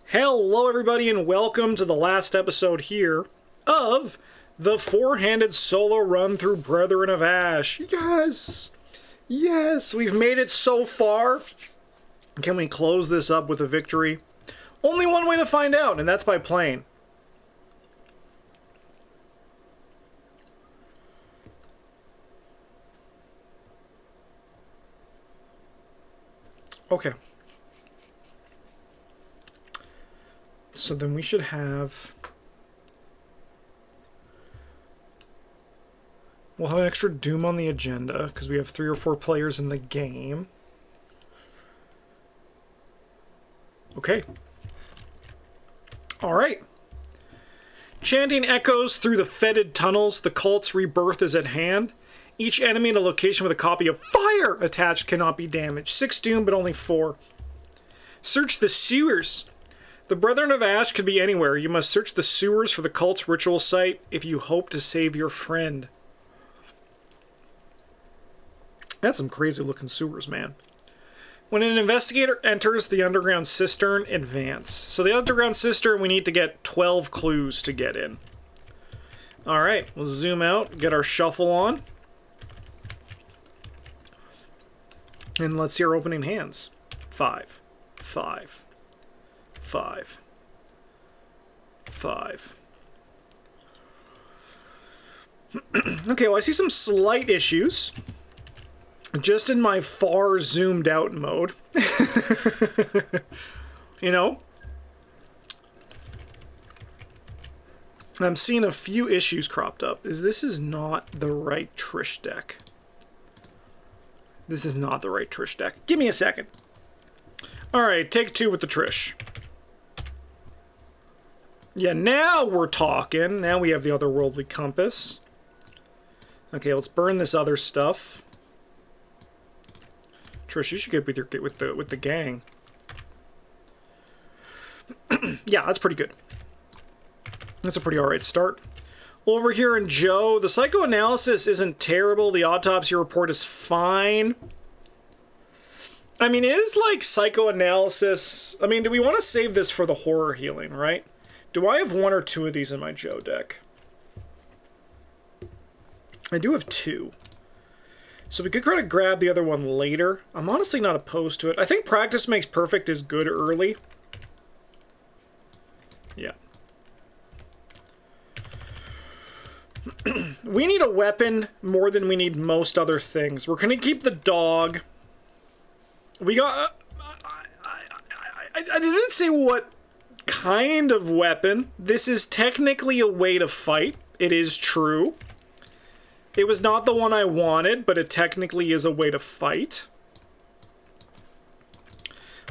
Hello everybody and welcome to the last episode here of the four-handed solo run through Brethren of Ash. Yes! Yes, we've made it so far. Can we close this up with a victory? Only one way to find out, and that's by playing. Okay. So then we should have... We'll have an extra Doom on the agenda, because we have 3 or 4 players in the game. Okay. Alright. Chanting echoes through the fetid tunnels, the cult's rebirth is at hand. Each enemy in a location with a copy of Fire attached cannot be damaged. 6 Doom, but only 4. Search the sewers. The Brethren of Ash could be anywhere. You must search the sewers for the cult's ritual site if you hope to save your friend. That's some crazy looking sewers, man. When an investigator enters the underground cistern, advance. So the underground cistern, we need to get 12 clues to get in. Alright, we'll zoom out, get our shuffle on. And let's see our opening hands. 5, 5. 5. 5. Okay, well, I see some slight issues. Just in my far zoomed out mode. You know? I'm seeing a few issues cropped up. This is not the right Trish deck. This is not the right Trish deck. Give me a second. Alright, take 2 with the Trish. Yeah, now we're talking. Now we have the otherworldly compass. Okay, let's burn this other stuff. Trish, you should get with the gang. Yeah, that's pretty good. That's a pretty alright start. Over here in Joe, the psychoanalysis isn't terrible. The autopsy report is fine. I mean, it is like psychoanalysis. I mean, do we want to save this for the horror healing, right? Do I have 1 or 2 of these in my Joe deck? I do have 2. So we could try to grab the other one later. I'm honestly not opposed to it. I think practice makes perfect is good early. Yeah. We need a weapon more than we need most other things. We're going to keep the dog. We got... I didn't say what kind of weapon. This is technically a way to fight. It is true. It was not the one I wanted, but it technically is a way to fight.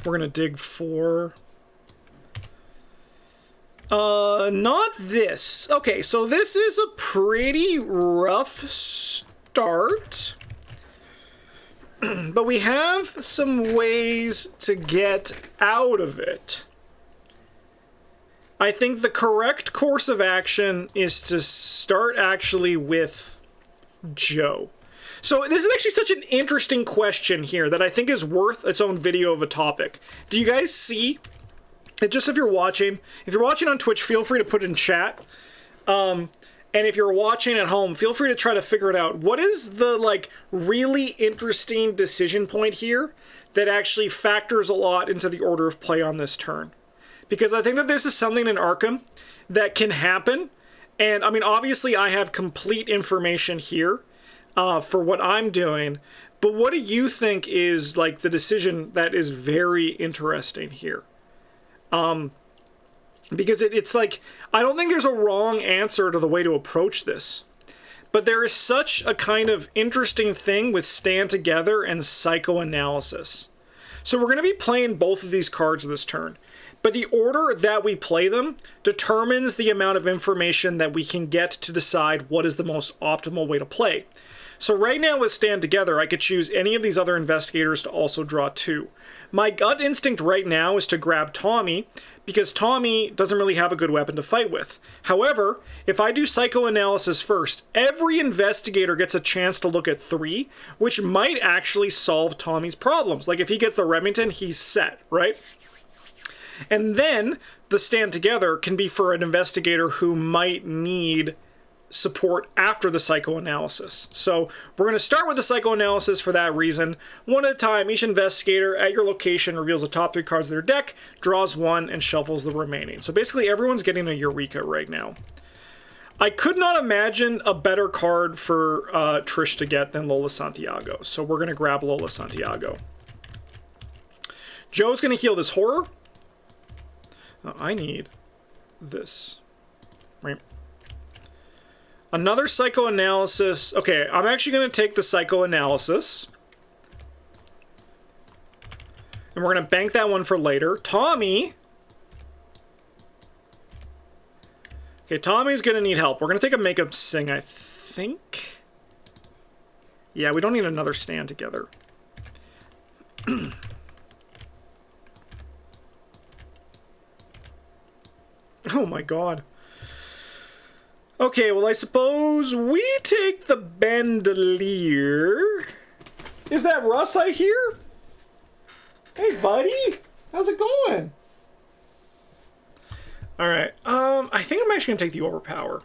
We're going to dig for... not this. Okay, so this is a pretty rough start. But we have some ways to get out of it. I think the correct course of action is to start actually with Joe. So this is actually such an interesting question here that I think is worth its own video of a topic. Do you guys see? Just if you're watching on Twitch, feel free to put it in chat. And if you're watching at home, feel free to try to figure it out. What is the, like, really interesting decision point here that actually factors a lot into the order of play on this turn? Because I think that this is something in Arkham that can happen. And, I mean, obviously I have complete information here for what I'm doing. But what do you think is, like, the decision that is very interesting here? Because it's like, I don't think there's a wrong answer to the way to approach this. But there is such a kind of interesting thing with Stand Together and Psychoanalysis. So we're going to be playing both of these cards this turn. But the order that we play them determines the amount of information that we can get to decide what is the most optimal way to play. So right now with Stand Together, I could choose any of these other investigators to also draw 2. My gut instinct right now is to grab Tommy, because Tommy doesn't really have a good weapon to fight with. However, if I do psychoanalysis first, every investigator gets a chance to look at 3, which might actually solve Tommy's problems. Like if he gets the Remington, he's set, right? And then the stand together can be for an investigator who might need support after the psychoanalysis. So we're going to start with the psychoanalysis for that reason. One at a time, each investigator at your location reveals the top 3 cards of their deck, draws 1, and shuffles the remaining. So basically everyone's getting a Eureka right now. I could not imagine a better card for Trish to get than Lola Santiago. So we're going to grab Lola Santiago. Joe's going to heal this horror. I need this. Right. Another psychoanalysis. Okay, I'm actually going to take the psychoanalysis. And we're going to bank that one for later. Tommy. Okay, Tommy's going to need help. We're going to take a makeup sing, I think. Yeah, we don't need another stand together. Oh my god. Okay, well I suppose we take the bandolier. Is that Russ I hear? Hey buddy, how's it going? Alright, I think I'm actually going to take the overpower.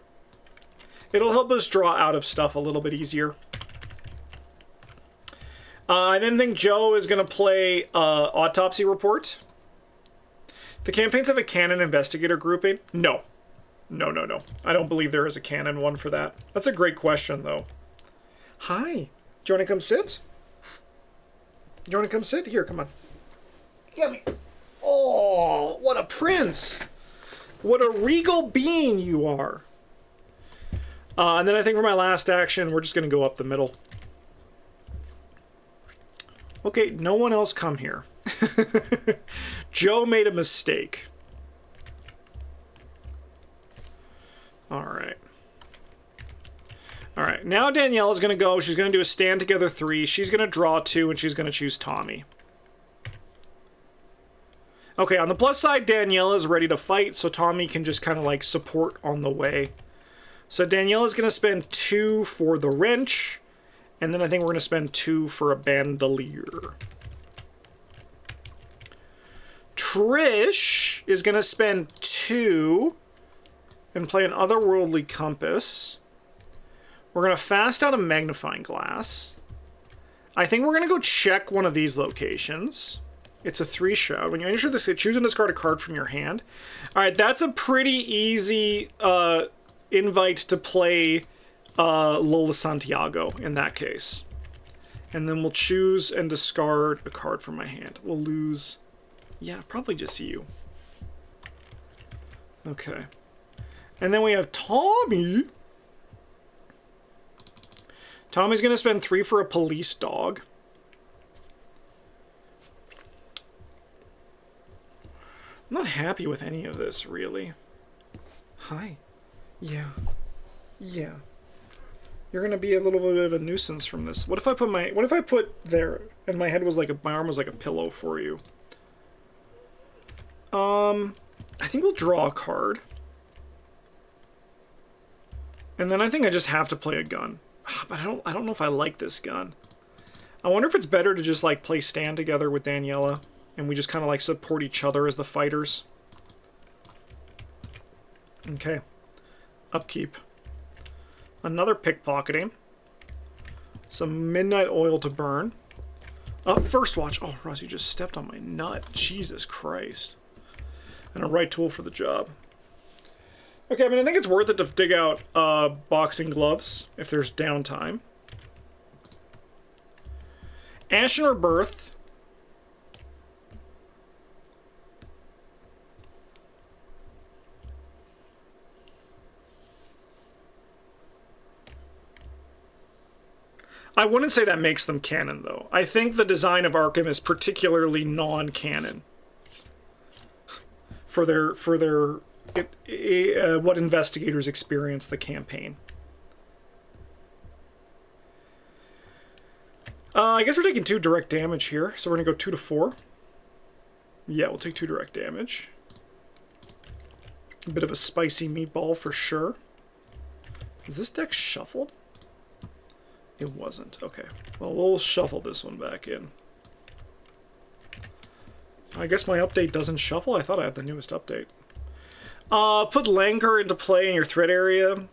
It'll help us draw out of stuff a little bit easier. I then think Joe is going to play Autopsy Report. The campaigns have a canon investigator grouping? No. No. I don't believe there is a canon one for that. That's a great question, though. Hi. Do you want to come sit? Do you want to come sit? Here, come on. Get me. Oh, what a prince. What a regal being you are. And then I think for my last action, we're just going to go up the middle. Okay, no one else come here. Joe made a mistake. Alright. Alright, now Danielle is going to go. She's going to do a stand together 3. She's going to draw 2, and she's going to choose Tommy. Okay, on the plus side, Danielle is ready to fight, so Tommy can just kind of like support on the way. So Danielle is going to spend 2 for the wrench, and then I think we're going to spend 2 for a bandolier. Trish is going to spend 2 and play an otherworldly compass. We're going to fast out a magnifying glass. I think we're going to go check one of these locations. It's a 3-shot. When you enter this, choose and discard a card from your hand. All right, that's a pretty easy invite to play Lola Santiago in that case. And then we'll choose and discard a card from my hand. We'll lose... Yeah, probably just you. Okay. And then we have Tommy. Tommy's going to spend 3 for a police dog. I'm not happy with any of this, really. Hi. Yeah. Yeah. You're going to be a little bit of a nuisance from this. What if I put there and my head was like my arm was like a pillow for you? I think we'll draw a card. And then I think I just have to play a gun. But I don't know if I like this gun. I wonder if it's better to just like play stand together with Daniela and we just kind of like support each other as the fighters. Okay. Upkeep. Another pickpocketing. Some midnight oil to burn. First watch. Oh, Ross, you just stepped on my nut. Jesus Christ. And a right tool for the job. Okay, I mean, I think it's worth it to dig out boxing gloves if there's downtime. Ashen Rebirth. I wouldn't say that makes them canon, though. I think the design of Arkham is particularly non-canon for what investigators experience the campaign. I guess we're taking 2 direct damage here, so we're gonna go 2 to 4. Yeah, we'll take 2 direct damage. A bit of a spicy meatball for sure. Is this deck shuffled? It wasn't. Okay. Well, we'll shuffle this one back in. I guess my update doesn't shuffle. I thought I had the newest update. Put Langer into play in your threat area.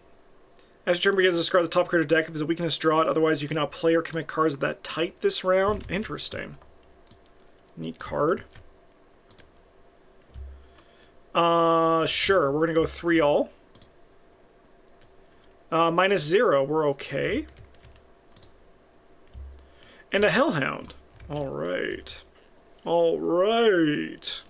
As your turn begins, discard the top card of your deck. If it's a weakness, draw it. Otherwise, you cannot play or commit cards of that type this round. Interesting. Neat card. Sure. We're going to go 3-all. -0. We're okay. And a Hellhound. All right. All right.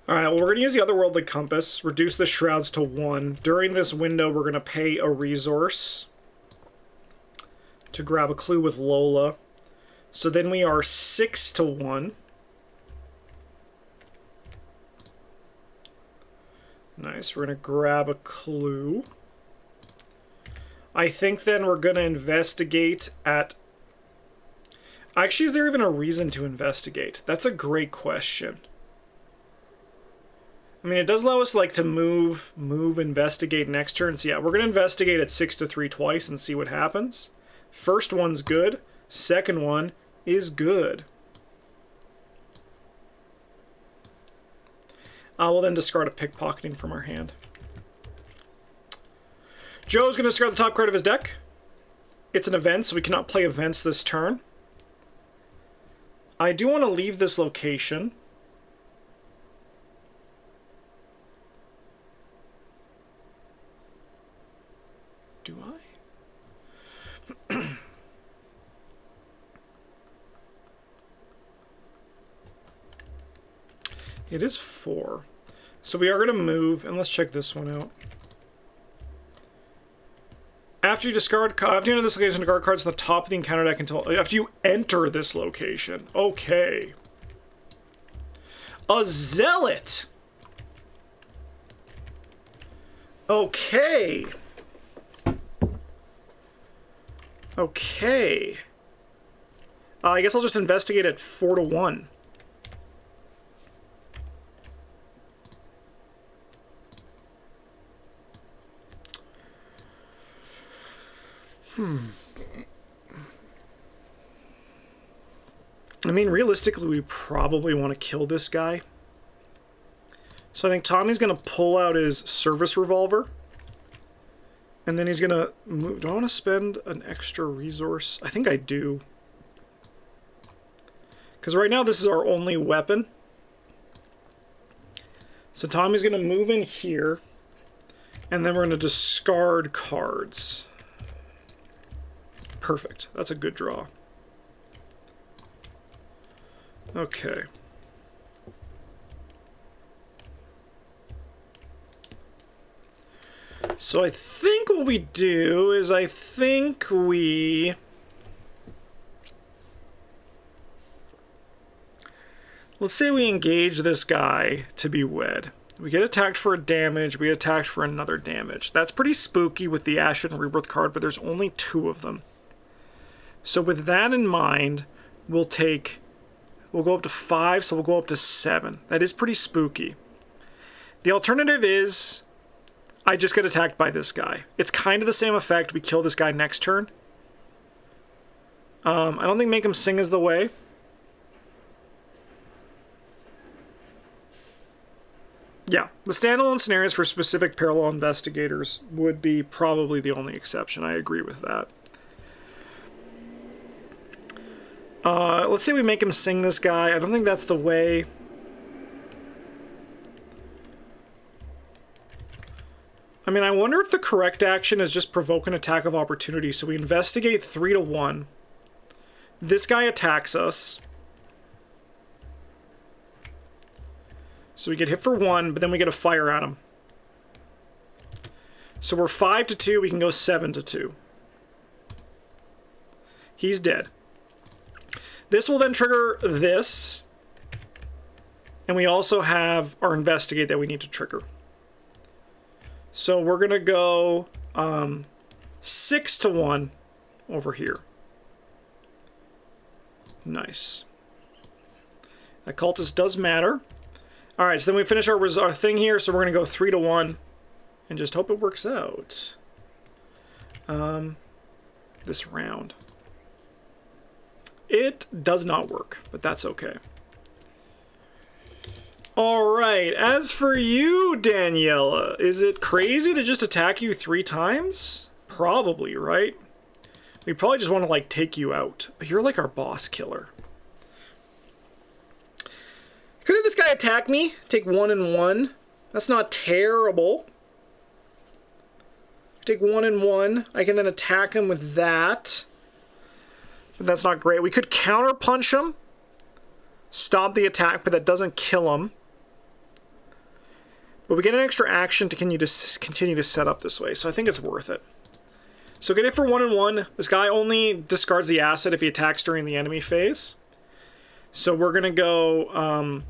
Alright, well, we're going to use the Otherworldly Compass, reduce the Shrouds to 1. During this window, we're going to pay a resource to grab a clue with Lola. So then we are 6 to 1. Nice, we're going to grab a clue. I think then we're going to investigate at... Actually, is there even a reason to investigate? That's a great question. I mean, it does allow us, like, to move, investigate next turn. So, yeah, we're going to investigate at 6 to 3 twice and see what happens. First one's good. Second one is good. We'll then discard a Pickpocketing from our hand. Joe's going to discard the top card of his deck. It's an event, so we cannot play events this turn. I do want to leave this location. Do I? It is 4. So we are going to move, and let's check this one out. After you enter this location, discard cards on the top of the encounter deck until after you enter this location. Okay. A Zealot. Okay. Okay. I guess I'll just investigate at 4 to 1. I mean, realistically, we probably want to kill this guy. So I think Tommy's going to pull out his service revolver. And then he's going to move. Do I want to spend an extra resource? I think I do. Because right now, this is our only weapon. So Tommy's going to move in here. And then we're going to discard cards. Perfect. That's a good draw. Okay. So I think what we do is let's say we engage this guy to be wed. We get attacked for a damage, we get attacked for another damage. That's pretty spooky with the Ashen Rebirth card, but there's only 2 of them. So with that in mind, we'll go up to 5, so we'll go up to 7. That is pretty spooky. The alternative is I just get attacked by this guy. It's kind of the same effect. We kill this guy next turn. I don't think Make Him Sing is the way. Yeah, the standalone scenarios for specific parallel investigators would be probably the only exception. I agree with that. Let's say we make him sing this guy. I don't think that's the way. I mean, I wonder if the correct action is just provoke an attack of opportunity. So we investigate 3 to 1. This guy attacks us. So we get hit for 1, but then we get a fire at him. So we're 5 to 2. We can go 7 to 2. He's dead. This will then trigger this. And we also have our investigate that we need to trigger. So we're going to go 6-1 over here. Nice. That cultist does matter. All right, so then we finish our thing here, so we're going to go 3-1 and just hope it works out. This round. It does not work, but that's okay. All right, as for you, Daniela, is it crazy to just attack you 3 times? Probably, right? We probably just want to, like, take you out. But you're like our boss killer. Couldn't this guy attack me? Take 1 and 1. That's not terrible. Take 1 and 1. I can then attack him with that. But that's not great. We could counter punch him. Stop the attack, but that doesn't kill him. But we get an extra action to continue to set up this way, so I think it's worth it. So get it for 1 and 1. This guy only discards the asset if he attacks during the enemy phase. So we're going to go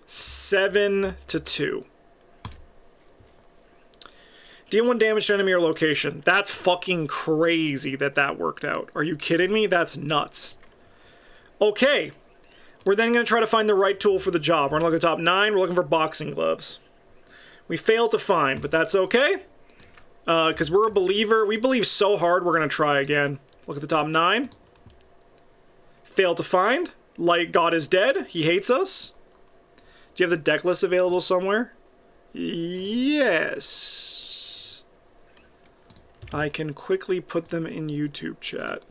7-2. Deal 1 damage to enemy or location. That's fucking crazy that worked out. Are you kidding me? That's nuts. Okay. We're then going to try to find the right tool for the job. We're going to look at the top 9. We're looking for boxing gloves. We failed to find, but that's okay. Because we're a believer. We believe so hard, we're going to try again. Look at the top 9. Failed to find. Light God is dead. He hates us. Do you have the deck list available somewhere? Yes. I can quickly put them in YouTube chat.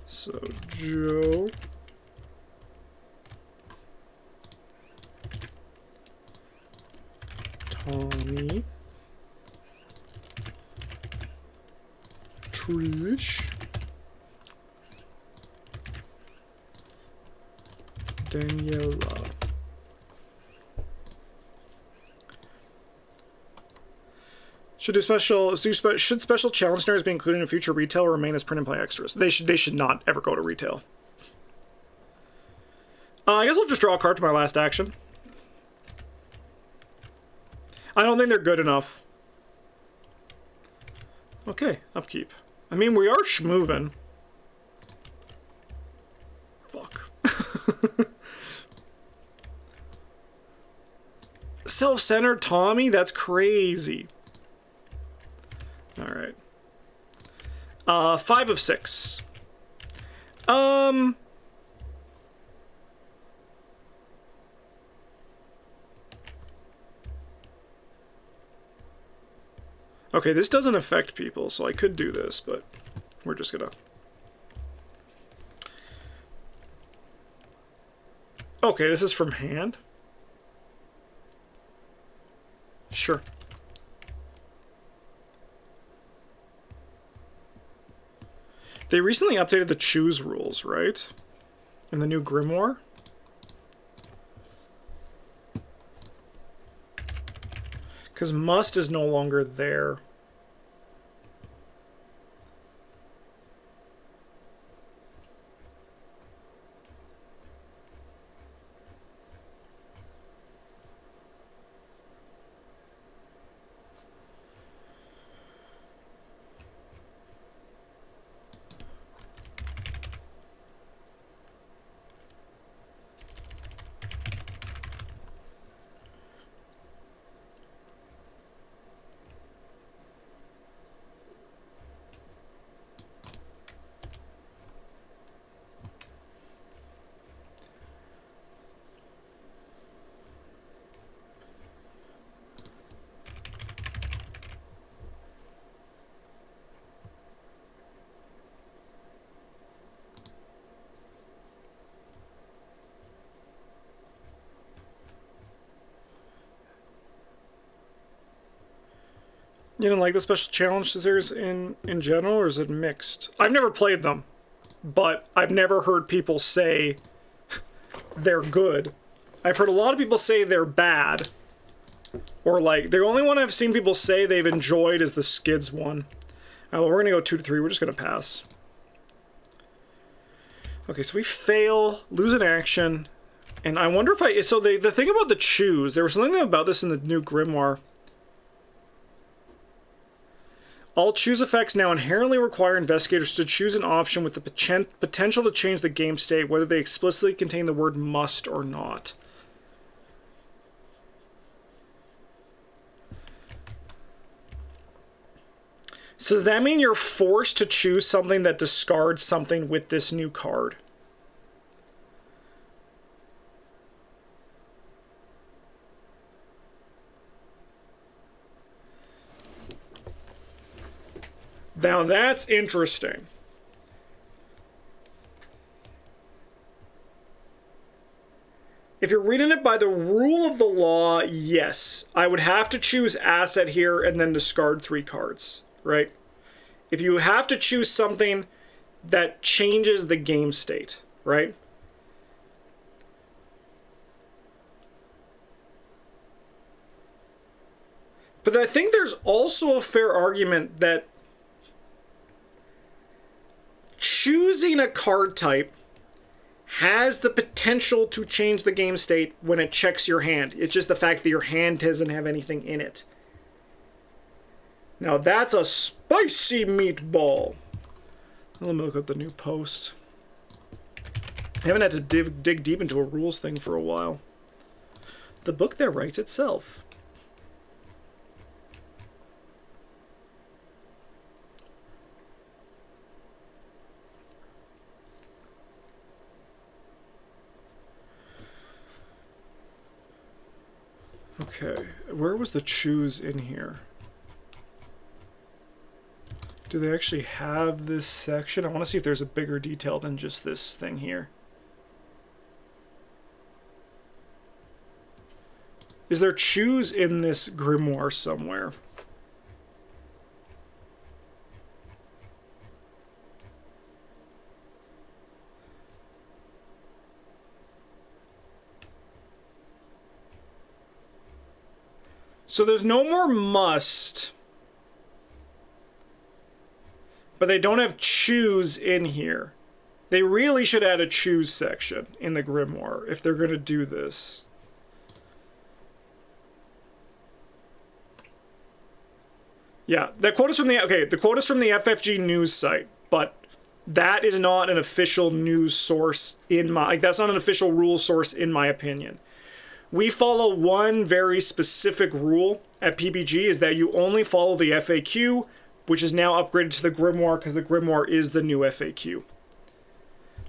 So, Joe. Tommy. Trish. Daniela. Should special challenge scenarios be included in future retail or remain as print and play extras? They should not ever go to retail. I guess I'll just draw a card for my last action. I don't think they're good enough. Okay, upkeep. I mean, we are schmoving. Fuck. Self-centered Tommy? That's crazy. Alright. 5 of 6. Okay, this doesn't affect people, so I could do this, but we're just gonna... Okay, this is from hand? Sure. They recently updated the choose rules, right? In the new Grimoire? Because must is no longer there. You didn't like the special challenge series in general, or is it mixed? I've never played them, but I've never heard people say they're good. I've heard a lot of people say they're bad. Or like, the only one I've seen people say they've enjoyed is the Skids one. Well, we're gonna go 2 to 3. We're just gonna pass. Okay, so we fail, lose an action, and I wonder if I... So the thing about the choose, there was something about this in the new Grimoire. All choose effects now inherently require investigators to choose an option with the potential to change the game state, whether they explicitly contain the word must or not. So does that mean you're forced to choose something that discards something with this new card? Now that's interesting. If you're reading it by the rule of the law, yes. I would have to choose asset here and then discard 3 cards, right? If you have to choose something that changes the game state, right? But I think there's also a fair argument that choosing a card type has the potential to change the game state when it checks your hand. It's just the fact that your hand doesn't have anything in it. Now that's a spicy meatball. Let me look up the new post. I haven't had to dig deep into a rules thing for a while. The book there writes itself. Okay, where was the choose in here? Do they actually have this section? I want to see if there's a bigger detail than just this thing here. Is there choose in this grimoire somewhere? So there's no more must, but they don't have choose in here. They really should add a choose section in the grimoire if they're going to do this. Yeah, that quote is from the the quote is from the FFG news site, but that is not an official news source in my that's not an official rule source in my opinion. We follow one very specific rule at PBG, is that you only follow the FAQ, which is now upgraded to the grimoire because the grimoire is the new FAQ.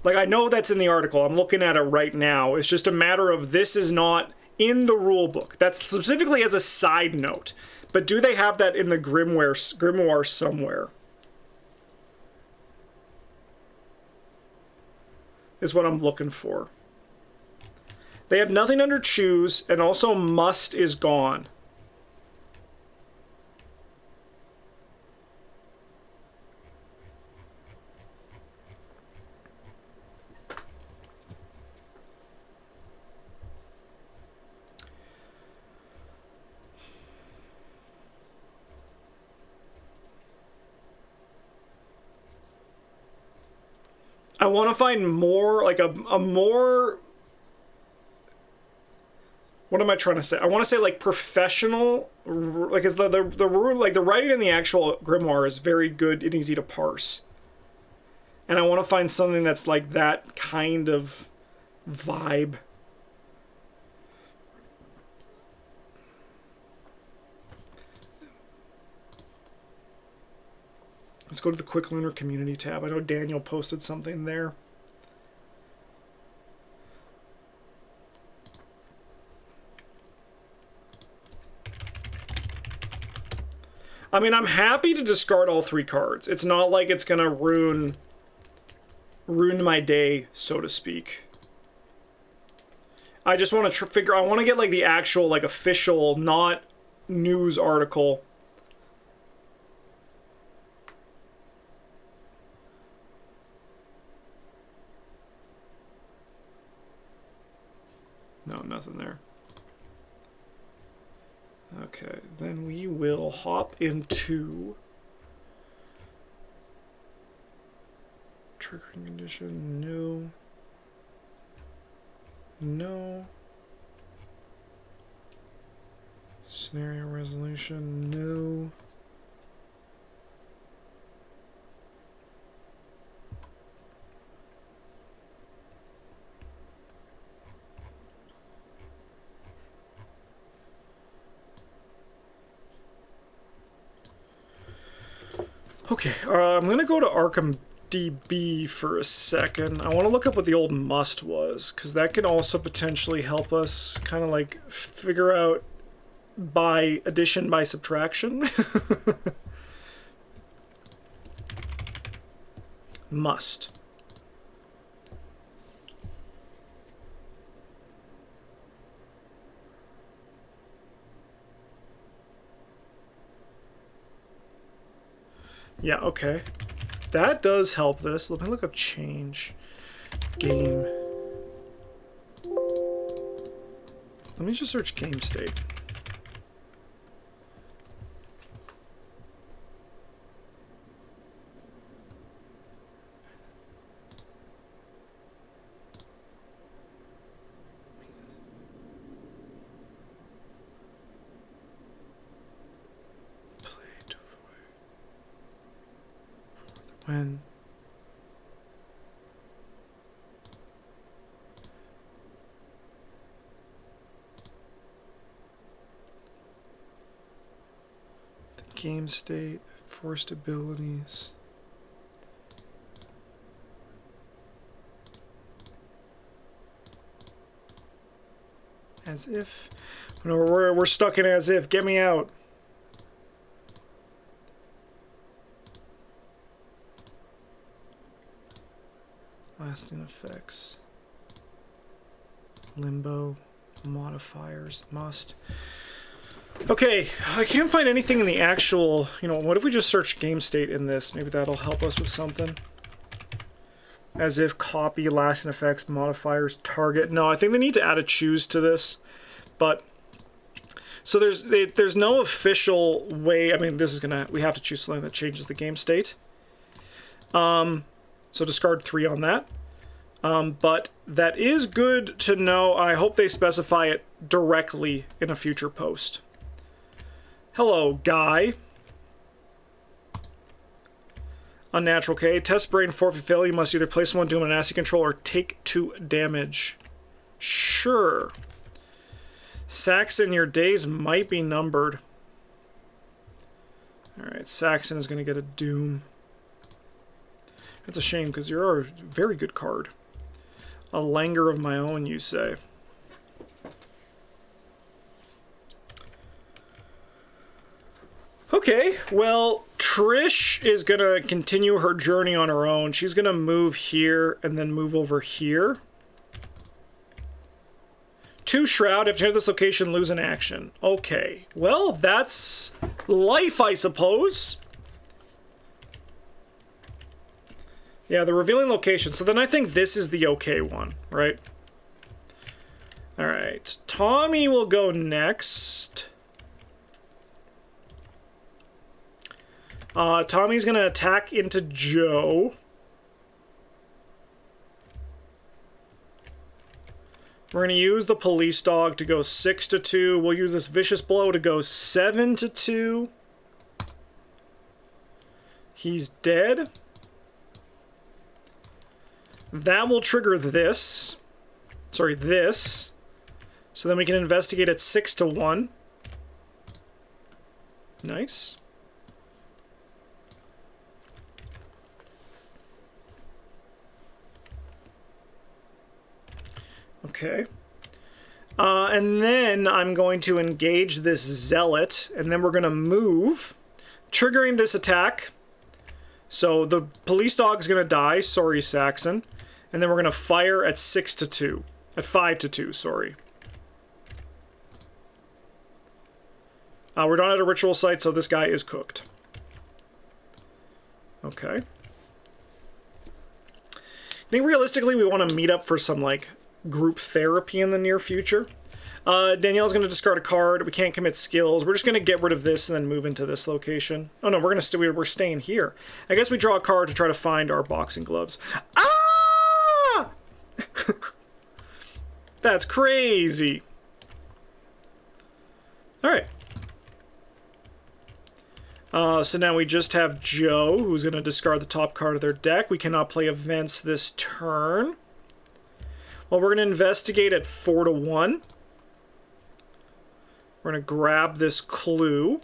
Like, I know that's in the article. I'm looking at it right now. It's just a matter of this is not in the rule book. That's specifically as a side note. But do they have that in the grimoire somewhere? Is what I'm looking for. They have nothing under choose, and also must is gone. I want to find more, like a more... What am I trying to say? I want to say like professional, like is the writing in the actual grimoire is very good and easy to parse. And I want to find something that's like that kind of vibe. Let's go to the Quick Learner Community tab. I know Daniel posted something there. I mean, I'm happy to discard all 3 cards. It's not like it's gonna ruin my day, so to speak. I just want to I want to get like the actual, like, official, not news article. No, nothing there. Okay, then we will hop into... Triggering condition, no. No. Scenario resolution, no. Okay, I'm going to go to Arkham DB for a second. I want to look up what the old must was, because that can also potentially help us kind of like figure out by addition by subtraction. Must. Yeah, okay. That does help this. Let me look up change. Game. Let me just search game state. When the game state, forced abilities. As if. No, we're stuck in as if. Get me out. Lasting effects, limbo, modifiers, must. Okay, I can't find anything in the actual, what if we just search game state in this? Maybe that'll help us with something. As if, copy, lasting effects, modifiers, target. No, I think they need to add a choose to this. But, so there's no official way, I mean, we have to choose something that changes the game state. So discard 3 on that. But that is good to know. I hope they specify it directly in a future post. Hello, guy. Unnatural K. Test brain forfeit fail. You must either place one doom on an acid control or take 2 damage. Sure. Saxon, your days might be numbered. Alright, Saxon is going to get a doom. That's a shame, because you're a very good card. A Langer of my own, you say. Okay, well, Trish is going to continue her journey on her own. She's going to move here and then move over here. 2 Shroud. If you enter this location, lose an action. Okay, well, that's life, I suppose. Yeah, the revealing location. So then I think this is the okay one, right? All right. Tommy will go next. Tommy's going to attack into Joe. We're going to use the police dog to go 6-2. We'll use this vicious blow to go 7-2. He's dead. That will trigger this. Sorry, this. So then we can investigate at 6-1. Nice. Okay. And then I'm going to engage this Zealot, and then we're going to move, triggering this attack. So the police dog's going to die. Sorry, Saxon. And then we're going to fire at 6-2. At 5-2, sorry. We're done at a ritual site, so this guy is cooked. Okay. I think realistically we want to meet up for some, like, group therapy in the near future. Danielle's going to discard a card. We can't commit skills. We're just going to get rid of this and then move into this location. Oh no, we're staying here. I guess we draw a card to try to find our boxing gloves. Ah! That's crazy. All right. So now we just have Joe, who's going to discard the top card of their deck. We cannot play events this turn. Well, we're going to investigate at 4-1. We're going to grab this clue.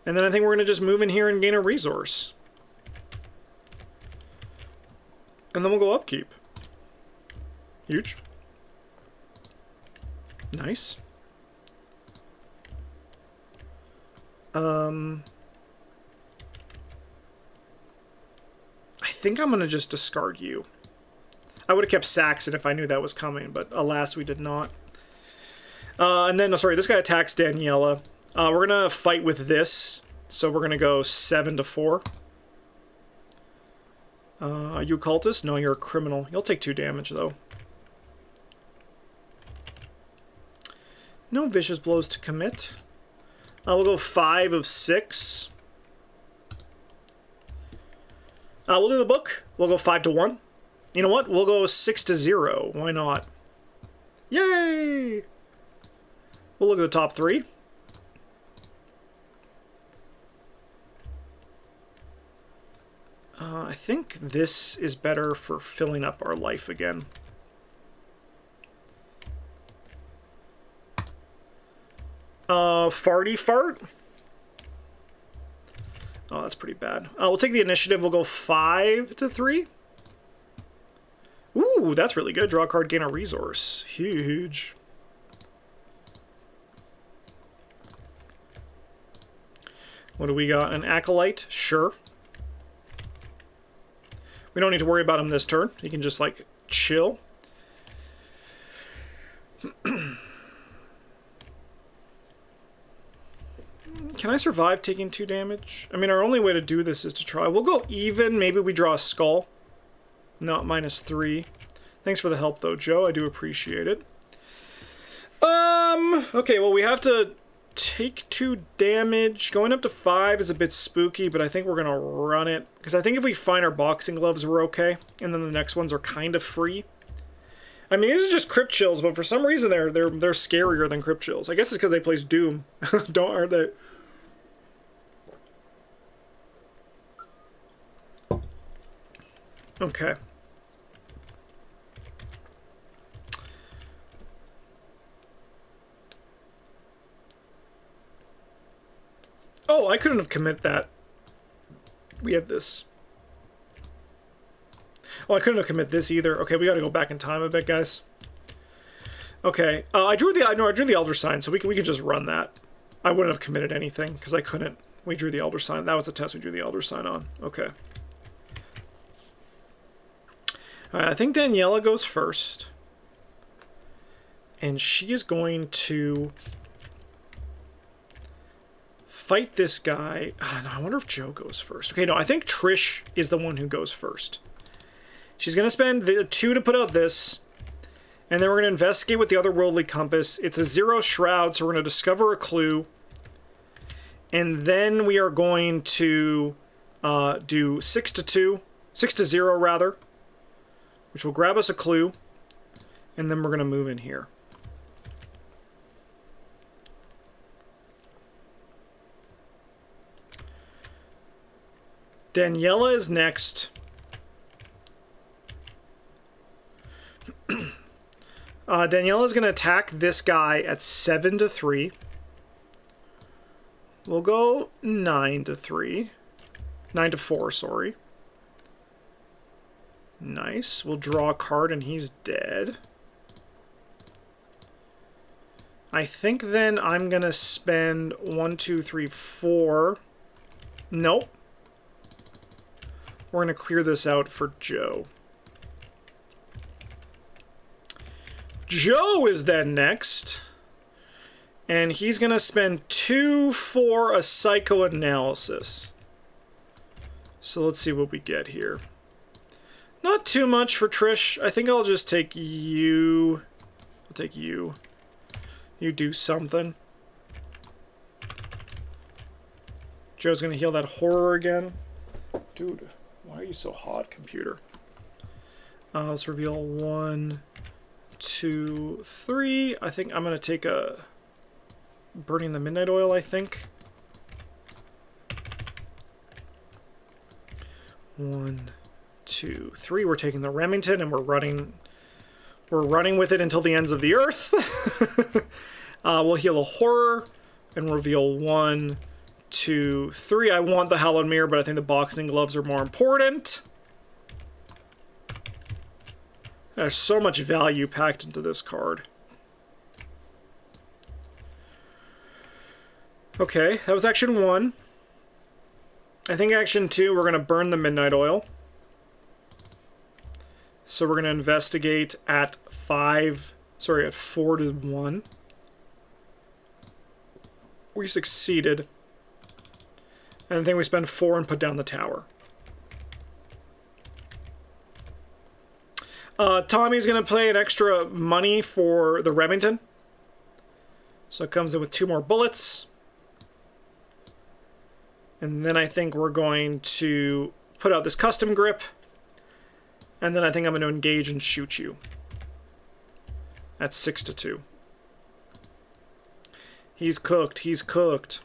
And then I think we're going to just move in here and gain a resource. And then we'll go upkeep. Huge. Nice. I think I'm going to just discard you. I would have kept Saxon if I knew that was coming, but alas, we did not. And then, sorry, this guy attacks Daniela. We're going to fight with this, so we're going to go 7-4. Are you a cultist? No, you're a criminal. You'll take 2 damage, though. No vicious blows to commit. We'll go 5 of 6. We'll do the book. We'll go 5-1. You know what? We'll go 6-0. Why not? Yay! We'll look at the top 3. I think this is better for filling up our life again. Farty fart. Oh, that's pretty bad. We'll take the initiative. We'll go 5-3. Ooh, that's really good. Draw a card, gain a resource. Huge. What do we got? An Acolyte? Sure. We don't need to worry about him this turn. He can just, like, chill. Can I survive taking 2 damage? I mean, our only way to do this is to try. We'll go even. Maybe we draw a skull. Not -3. Thanks for the help, though, Joe. I do appreciate it. Okay, well, we have to take 2 damage. Going up to 5 is a bit spooky, but I think we're going to run it. Because I think if we find our boxing gloves, we're okay. And then the next ones are kind of free. I mean, these are just crypt chills, but for some reason they're scarier than crypt chills. I guess it's because they place Doom. Aren't they? Okay. Oh, I couldn't have committed that. We have this. Oh, I couldn't have committed this either. Okay, we got to go back in time a bit, guys. Okay, I drew the Elder Sign, so we could just run that. I wouldn't have committed anything because I couldn't. We drew the Elder Sign. That was the test we drew the Elder Sign on. Okay. All right, I think Daniela goes first, and she is going to fight this guy. No, I wonder if Joe goes first. Okay, no, I think Trish is the one who goes first. She's going to spend the 2 to put out this, and then we're going to investigate with the Otherworldly Compass. It's a 0 shroud, so we're going to discover a clue, and then we are going to do 6-0 rather, which will grab us a clue, and then we're going to move in here. Daniela is next. Daniela is going to attack this guy at 7-3. We'll go 9-3. 9-4, sorry. Nice. We'll draw a card and he's dead. I think then I'm going to spend 1, 2, 3, 4. Nope. We're going to clear this out for Joe. Joe is then next. And he's going to spend 2 for a psychoanalysis. So let's see what we get here. Not too much for Trish. I think I'll just take you. I'll take you. You do something. Joe's gonna heal that horror again. Dude, why are you so hot, computer? Let's reveal 1, 2, 3. I think I'm gonna take a burning the midnight oil, I think. 1, 2, 3. We're taking the Remington and we're running with it until the ends of the earth. We'll heal a horror and reveal 1, 2, 3. I want the hallowed mirror, but I think the boxing gloves are more important. There's so much value packed into this card. Okay, that was action 1. I think action 2, we're going to burn the midnight oil. So we're going to investigate at 4 to 1. We succeeded. And I think we spend 4 and put down the tower. Tommy's going to play an extra money for the Remington. So it comes in with 2 more bullets. And then I think we're going to put out this custom grip. And then I think I'm going to engage and shoot you. That's 6 to 2. He's cooked. He's cooked.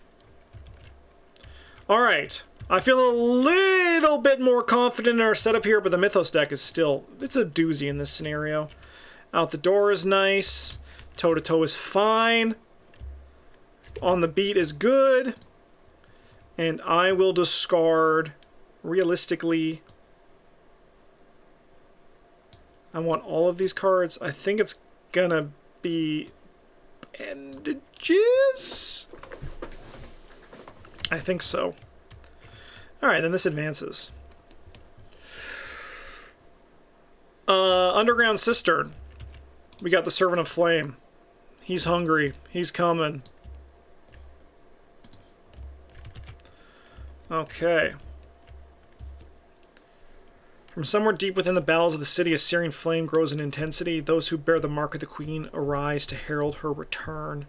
All right. I feel a little bit more confident in our setup here, but the Mythos deck is still... It's a doozy in this scenario. Out the door is nice. Toe-to-toe is fine. On the beat is good. And I will discard, realistically... I want all of these cards. I think it's gonna be bandages? I think so. Alright, then this advances. Underground Cistern. We got the Servant of Flame. He's hungry. He's coming. Okay. From somewhere deep within the bowels of the city, a searing flame grows in intensity. Those who bear the mark of the Queen arise to herald her return.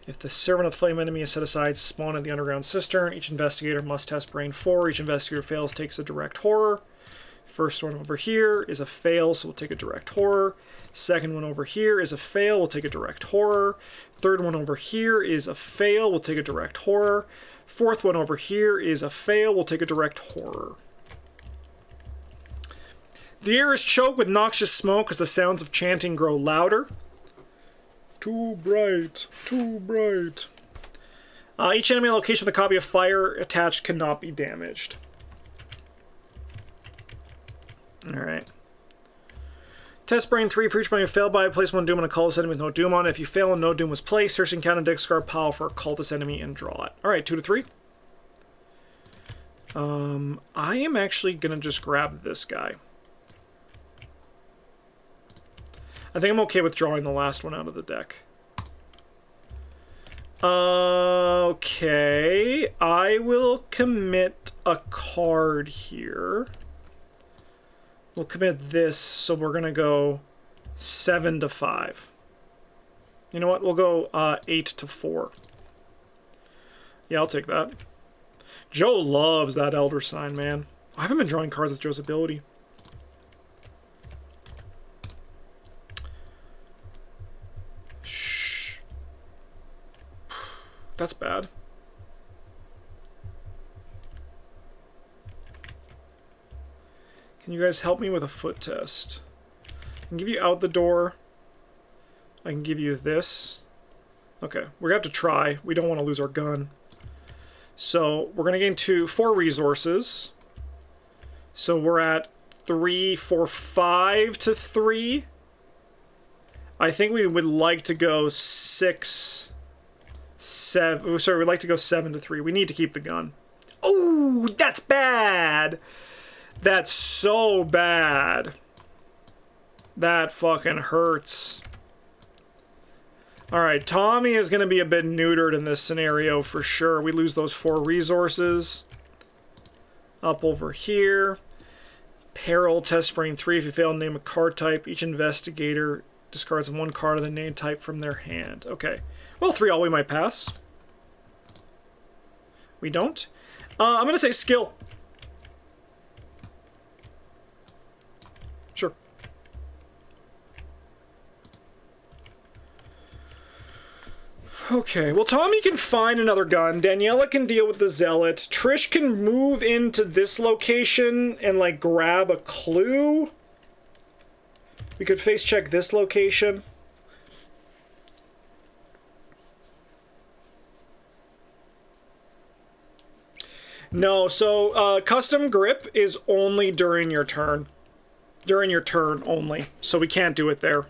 If the Servant of Flame enemy is set aside, spawn in the Underground Cistern. Each investigator must test Brain 4. Each investigator fails, takes a direct horror. First one over here is a fail, so we'll take a direct horror. Second one over here is a fail, we'll take a direct horror. Third one over here is a fail, we'll take a direct horror. Fourth one over here is a fail, we'll take a direct horror. The air is choked with noxious smoke as the sounds of chanting grow louder. Too bright, too bright. Each enemy location with a copy of Fire attached cannot be damaged. Alright. Test Brain 3 for each one you failed by. Place 1 Doom on a cultist enemy with no Doom on it. If you fail and no Doom was placed, search and count and discard pile for a cultist enemy and draw it. Alright, 2 to 3. I am actually going to just grab this guy. I think I'm okay with drawing the last one out of the deck. Okay. I will commit a card here. We'll commit this, so we're going to go 7 to 5. You know what? We'll go 8 to 4. Yeah, I'll take that. Joe loves that Elder Sign, man. I haven't been drawing cards with Joe's ability. Shh. That's bad. Can you guys help me with a foot test? I can give you out the door. I can give you this. Okay, we're gonna have to try. We don't want to lose our gun. So we're gonna gain 4 resources. So we're at 3, 4, 5 to 3. I think we would like to go 6, 7. Sorry, we'd like to go 7 to 3. We need to keep the gun. Oh, that's bad. That's so bad. That fucking hurts. Alright, Tommy is going to be a bit neutered in this scenario for sure. We lose those 4 resources. Up over here. Peril, Test Brain 3. If you fail, name a card type. Each investigator Discards one card of the name type from their hand. Okay. Well, 3 all we might pass. We don't. I'm going to say skill. Sure. Okay, well, Tommy can find another gun. Daniela can deal with the Zealot. Trish can move into this location and, like, grab a clue. We could face check this location. No, so custom grip is only during your turn. During your turn only. So we can't do it there.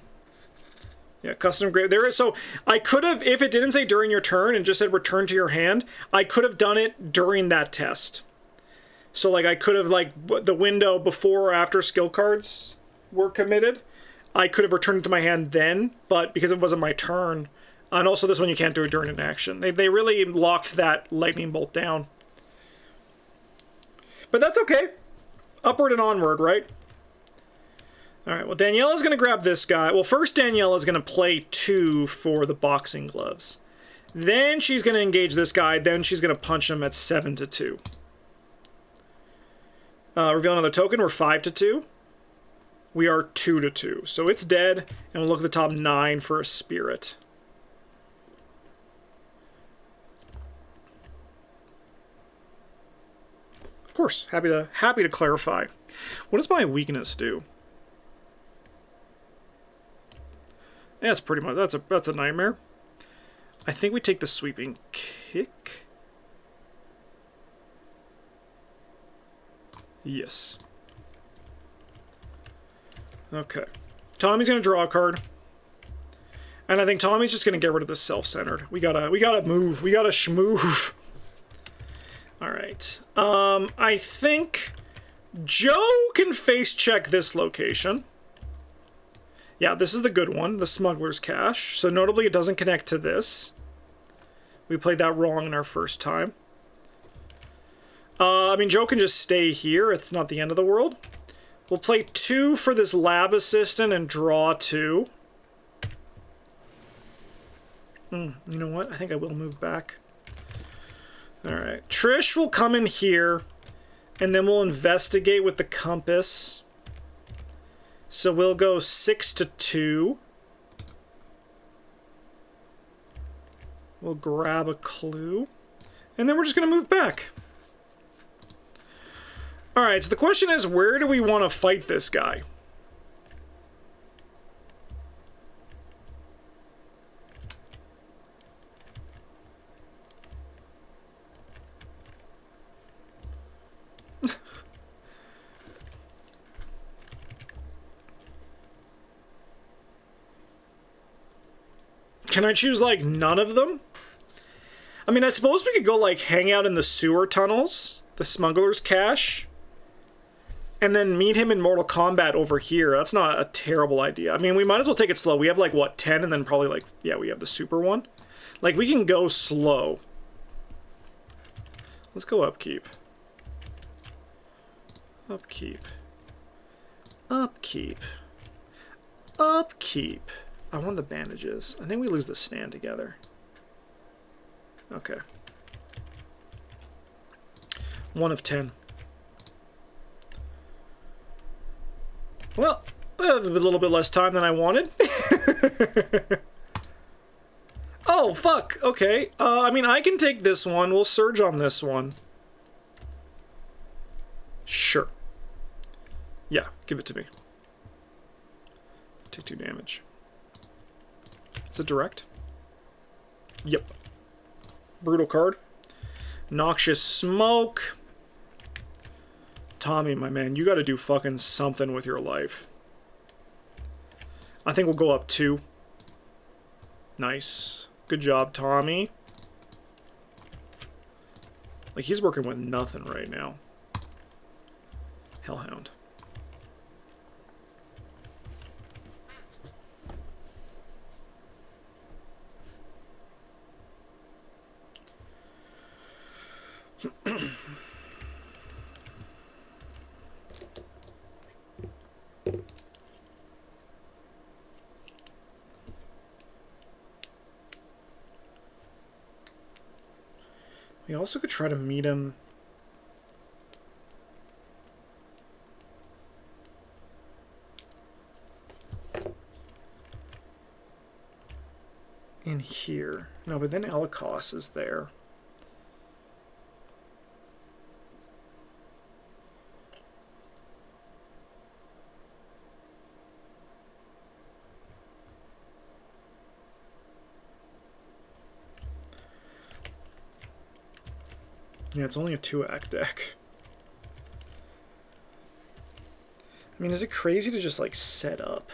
Yeah, custom grip. There is, so I could have, if it didn't say during your turn and just said return to your hand, I could have done it during that test. So like I could have, like, the window before or after skill cards were committed, I could have returned it to my hand then, but because it wasn't my turn, and also this one you can't do it during an action. They really locked that lightning bolt down. But that's okay. Upward and onward, right? Alright, well, Daniela's going to grab this guy. Well, first Daniela's going to play 2 for the boxing gloves. Then she's going to engage this guy. Then she's going to punch him at 7-2. Reveal another token. We're 5-2. We are 2-2. So it's dead. And we'll look at the top 9 for a spirit. Of course, happy to clarify. What does my weakness do? Yeah, it's pretty much that's a nightmare. I think we take the sweeping kick. Yes. Okay. Tommy's gonna draw a card. And I think Tommy's just gonna get rid of the self-centered. We gotta move. We gotta schmove. Alright. I think Joe can face check this location. Yeah, this is the good one, the smuggler's cache. So notably it doesn't connect to this. We played that wrong in our first time. I mean, Joe can just stay here. It's not the end of the world. We'll play 2 for this lab assistant and draw 2. You know what? I think I will move back. Alright. Trish will come in here, and then we'll investigate with the compass. So we'll go 6-2. We'll grab a clue. And then we're just going to move back. Alright, so the question is, where do we want to fight this guy? Can I choose, like, none of them? I mean, I suppose we could go, like, hang out in the sewer tunnels, the smuggler's cache, and then meet him in Mortal Kombat over here. That's not a terrible idea. I mean, we might as well take it slow. We have, like, what, 10, and then probably, like, yeah, we have the super one. Like, we can go slow. Let's go upkeep. Upkeep. Upkeep. Upkeep. I want the bandages. I think we lose the stand together. Okay. 1 of 10. Well, I have a little bit less time than I wanted. Oh, fuck. Okay. I mean, I can take this one. We'll surge on this one. Sure. Yeah, give it to me. Take 2 damage. It's a direct. Yep. Brutal card. Noxious Smoke. Tommy, my man, you gotta do fucking something with your life. I think we'll go up 2. Nice. Good job, Tommy. Like, he's working with nothing right now. Hellhound. We also could try to meet him in here. No, but then Elikos is there. Yeah, it's only a 2-act deck. I mean, is it crazy to just, like, set up?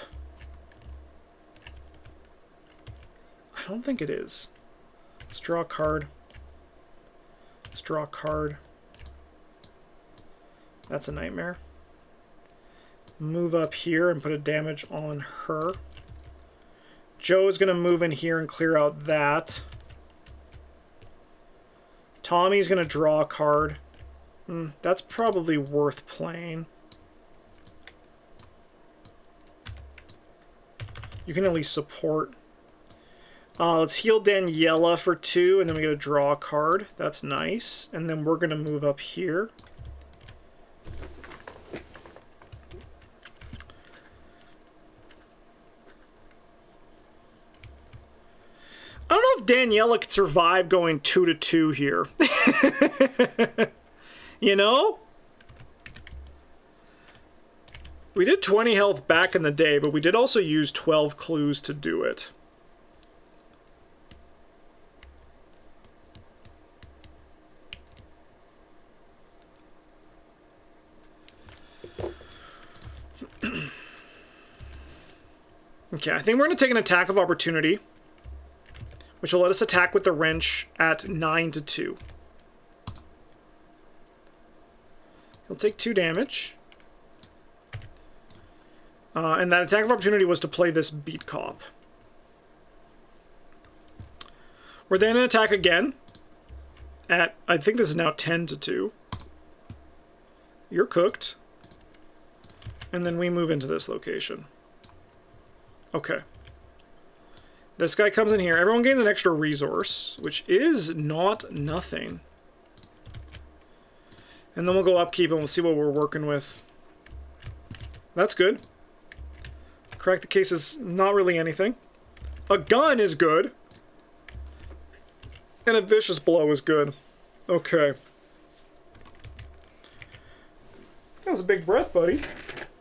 I don't think it is. Let's draw a card. Let's draw a card. That's a nightmare. Move up here and put a damage on her. Joe is going to move in here and clear out that. Tommy's going to draw a card. That's probably worth playing. You can at least support. Let's heal Daniela for 2, and then we got to draw a card. That's nice. And then we're going to move up here. I don't know if Daniela could survive going 2-2 here. You know? We did 20 health back in the day, but we did also use 12 clues to do it. Okay, I think we're going to take an attack of opportunity, which will let us attack with the wrench at 9-2. He'll take 2 damage. And that attack of opportunity was to play this beat cop. We're then going to attack again at, I think this is now 10-2. You're cooked. And then we move into this location. Okay. This guy comes in here. Everyone gains an extra resource, which is not nothing. And then we'll go upkeep and we'll see what we're working with. That's good. Crack the case is not really anything. A gun is good. And a vicious blow is good. Okay. That was a big breath, buddy.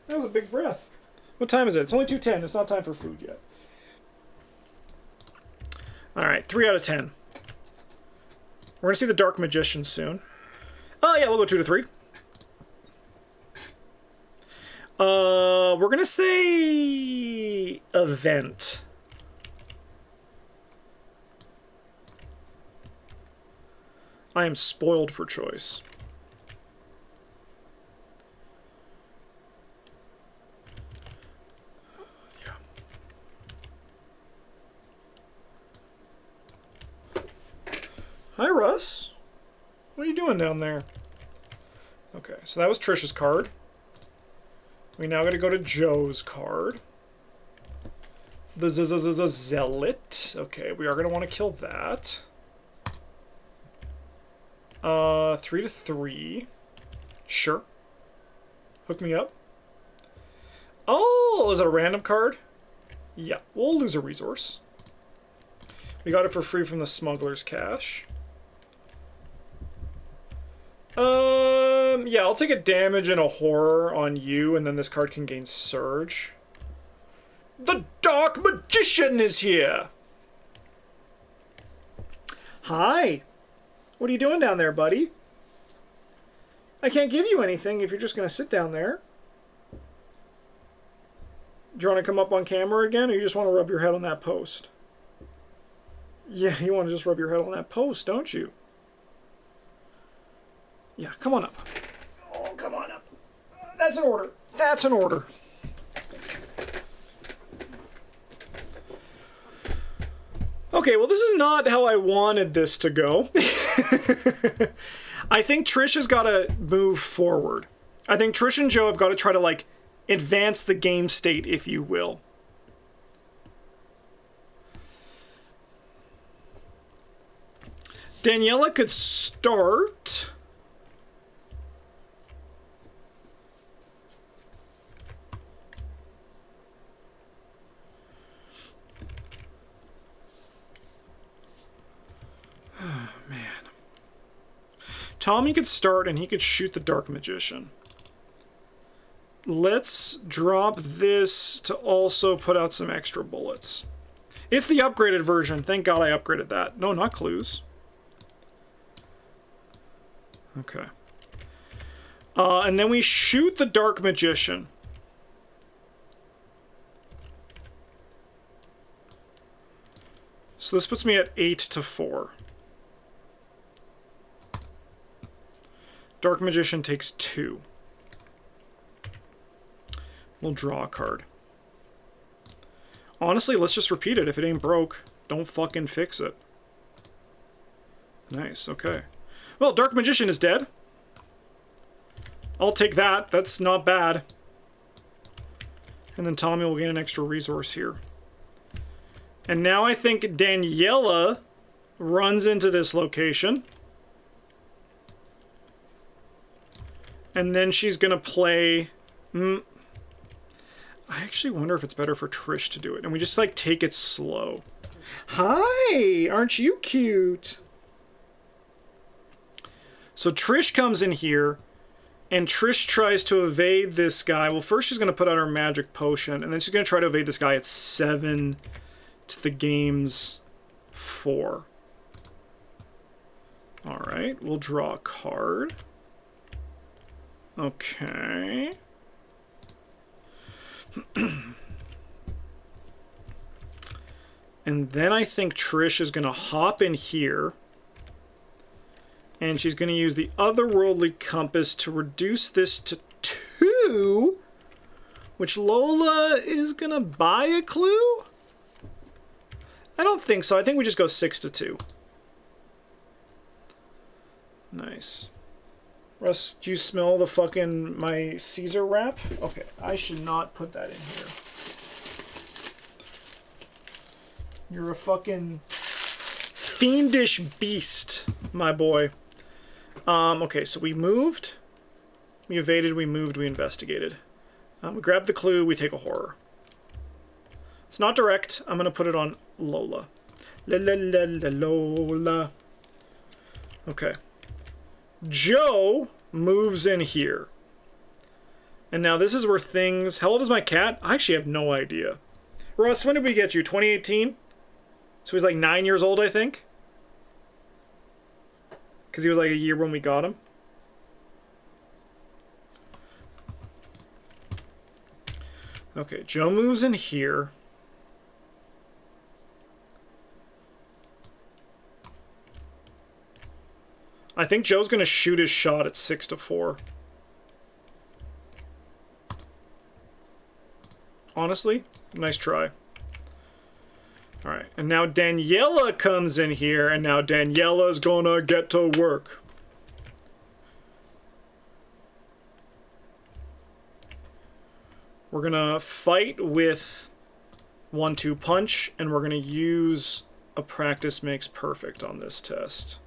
That was a big breath. What time is it? It's only 2:10. It's not time for food yet. Alright, 3 out of 10. We're going to see the Dark Magician soon. Oh, yeah, we'll go 2-3. We're going to say... event. I am spoiled for choice. Hi, Russ. What are you doing down there? Okay, so that was Trish's card. We now got to go to Joe's card. The Zealot. Okay, we are going to want to kill that. 3-3. Sure. Hook me up. Oh, is it a random card? Yeah, we'll lose a resource. We got it for free from the smuggler's cache. Yeah, I'll take a damage and a horror on you, and then this card can gain Surge. The Dark Magician is here! Hi! What are you doing down there, buddy? I can't give you anything if you're just going to sit down there. Do you want to come up on camera again, or you just want to rub your head on that post? Yeah, you want to just rub your head on that post, don't you? Yeah, come on up. Oh, come on up. That's an order. That's an order. Okay, well, this is not how I wanted this to go. I think Trish has got to move forward. I think Trish and Joe have got to try to, like, advance the game state, if you will. Daniela could start. Oh, man. Tommy could start and he could shoot the Dark Magician. Let's drop this to also put out some extra bullets. It's the upgraded version. Thank God I upgraded that. No, not clues. Okay. And then we shoot the Dark Magician. So this puts me at 8-4. Dark Magician takes 2. We'll draw a card. Honestly, let's just repeat it. If it ain't broke, don't fucking fix it. Nice, okay. Well, Dark Magician is dead. I'll take that. That's not bad. And then Tommy will gain an extra resource here. And now I think Daniela runs into this location. And then she's going to play... I actually wonder if it's better for Trish to do it. And we just, like, take it slow. Hi! Aren't you cute? So Trish comes in here, and Trish tries to evade this guy. Well, first she's going to put out her magic potion, and then she's going to try to evade this guy at 7 to the game's 4. Alright, we'll draw a card. Okay. And then I think Trish is going to hop in here. And she's going to use the otherworldly compass to reduce this to 2. Which Lola is going to buy a clue? I don't think so. I think we just go 6-2. Nice. Russ, do you smell the fucking my Caesar wrap? Okay, I should not put that in here. You're a fucking fiendish beast, my boy. Okay, so we moved. We evaded, we moved, we investigated. We grabbed the clue, we take a horror. It's not direct. I'm going to put it on Lola. La la la la Lola. Okay. Joe moves in here. And now this is where things... How old is my cat? I actually have no idea. Russ, when did we get you? 2018? So he's like 9 years old, I think? Because he was like a year when we got him. Okay, Joe moves in here. I think Joe's going to shoot his shot at 6-4. Honestly, nice try. Alright, and now Daniela comes in here, and now Daniela's gonna get to work. We're gonna fight with 1-2 punch, and we're gonna use a practice makes perfect on this test.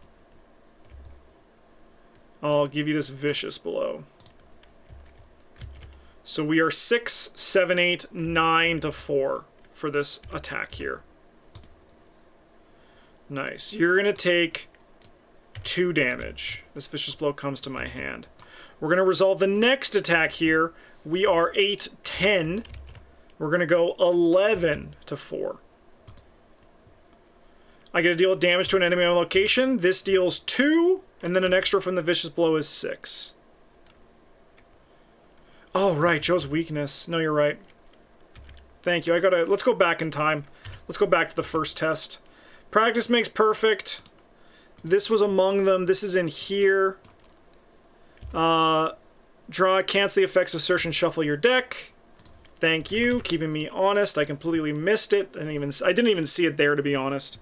I'll give you this vicious blow. So we are 6, 7, 8, 9-4 for this attack here. Nice. You're going to take 2 damage. This vicious blow comes to my hand. We're going to resolve the next attack here. We are 8, 10. We're going to go 11-4. I get to deal damage to an enemy on location. This deals 2, and then an extra from the vicious blow is 6. Oh, right, Joe's weakness. No, you're right. Thank you. Let's go back in time. Let's go back to the first test. Practice makes perfect. This was among them. This is in here. Draw, cancel the effects of search and shuffle your deck. Thank you, keeping me honest. I completely missed it. I didn't even see it there, to be honest.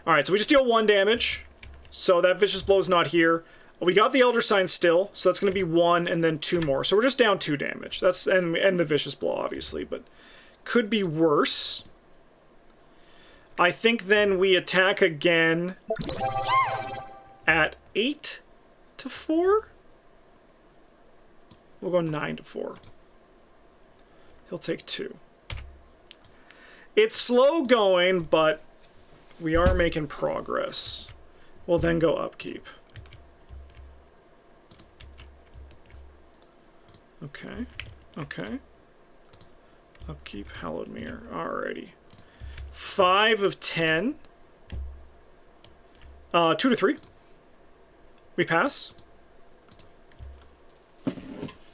Alright, so we just deal 1 damage. So that vicious blow is not here. We got the Elder Sign still, so that's going to be 1 and then 2 more. So we're just down 2 damage. That's and the vicious blow, obviously, but could be worse. I think then we attack again at 8 to 4. We'll go 9 to 4. He'll take 2. It's slow going, but we are making progress. We'll then go upkeep. Okay. Okay. Upkeep, Hallowed Mirror. Alrighty. 5 of 10. 2 to 3. We pass.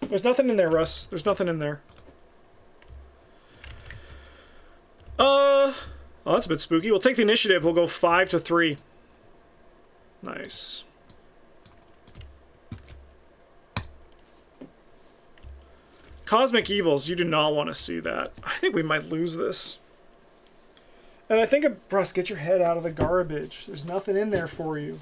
There's nothing in there, Russ. There's nothing in there. Oh, that's a bit spooky. We'll take the initiative. We'll go 5 to 3. Nice. Cosmic Evils, you do not want to see that. I think we might lose this. And I think, Russ, get your head out of the garbage. There's nothing in there for you.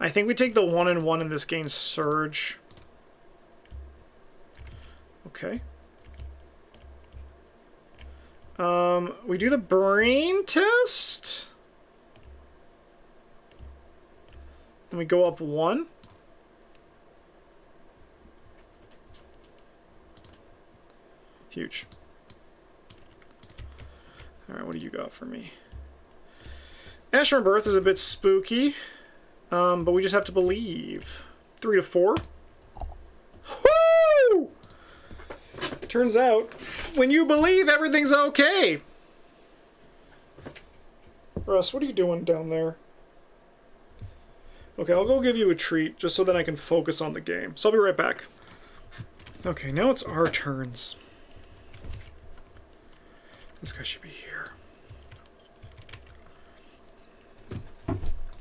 I think we take the 1-1 in this game, Surge. Okay. We do the brain test. And we go up 1. Huge. Alright, what do you got for me? Asher Birth is a bit spooky. But we just have to believe. 3 to 4. Woo! Turns out, when you believe, everything's okay. Russ, what are you doing down there? Okay, I'll go give you a treat, just so that I can focus on the game. So I'll be right back. Okay, now it's our turns. This guy should be here.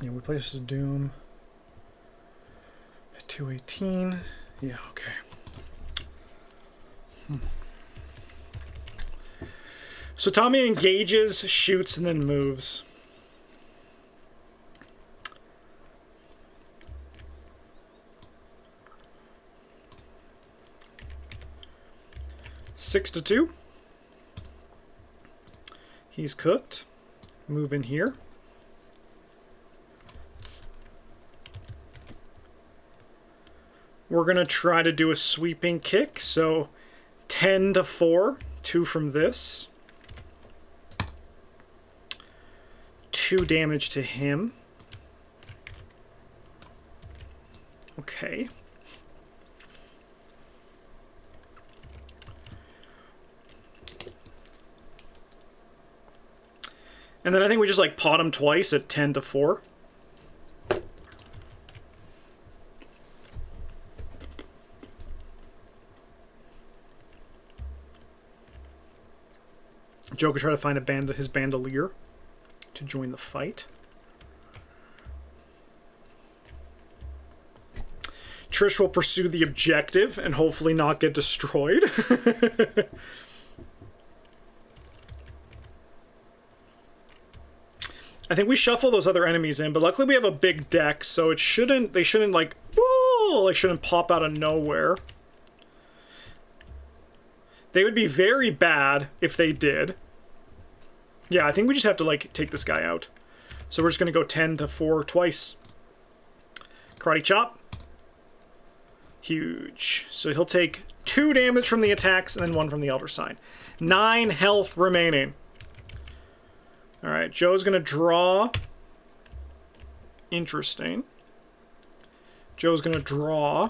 Yeah, we placed a Doom at 218. Yeah, okay. So Tommy engages, shoots, and then moves. Six to 2. He's cooked. Move in here. We're going to try to do a sweeping kick, so 10 to 4, 2 from this. 2 damage to him. Okay. And then I think we just like pot him twice at 10 to 4. Joker try to find his bandolier to join the fight. Trish will pursue the objective and hopefully not get destroyed. I think we shuffle those other enemies in, but luckily we have a big deck, so they shouldn't like, whoa, like shouldn't pop out of nowhere. They would be very bad if they did. Yeah, I think we just have to, like, take this guy out. So we're just going to go 10 to 4 twice. Karate chop. Huge. So he'll take 2 damage from the attacks and then 1 from the Elder Sign. 9 health remaining. Alright, Joe's going to draw. Interesting. Joe's going to draw.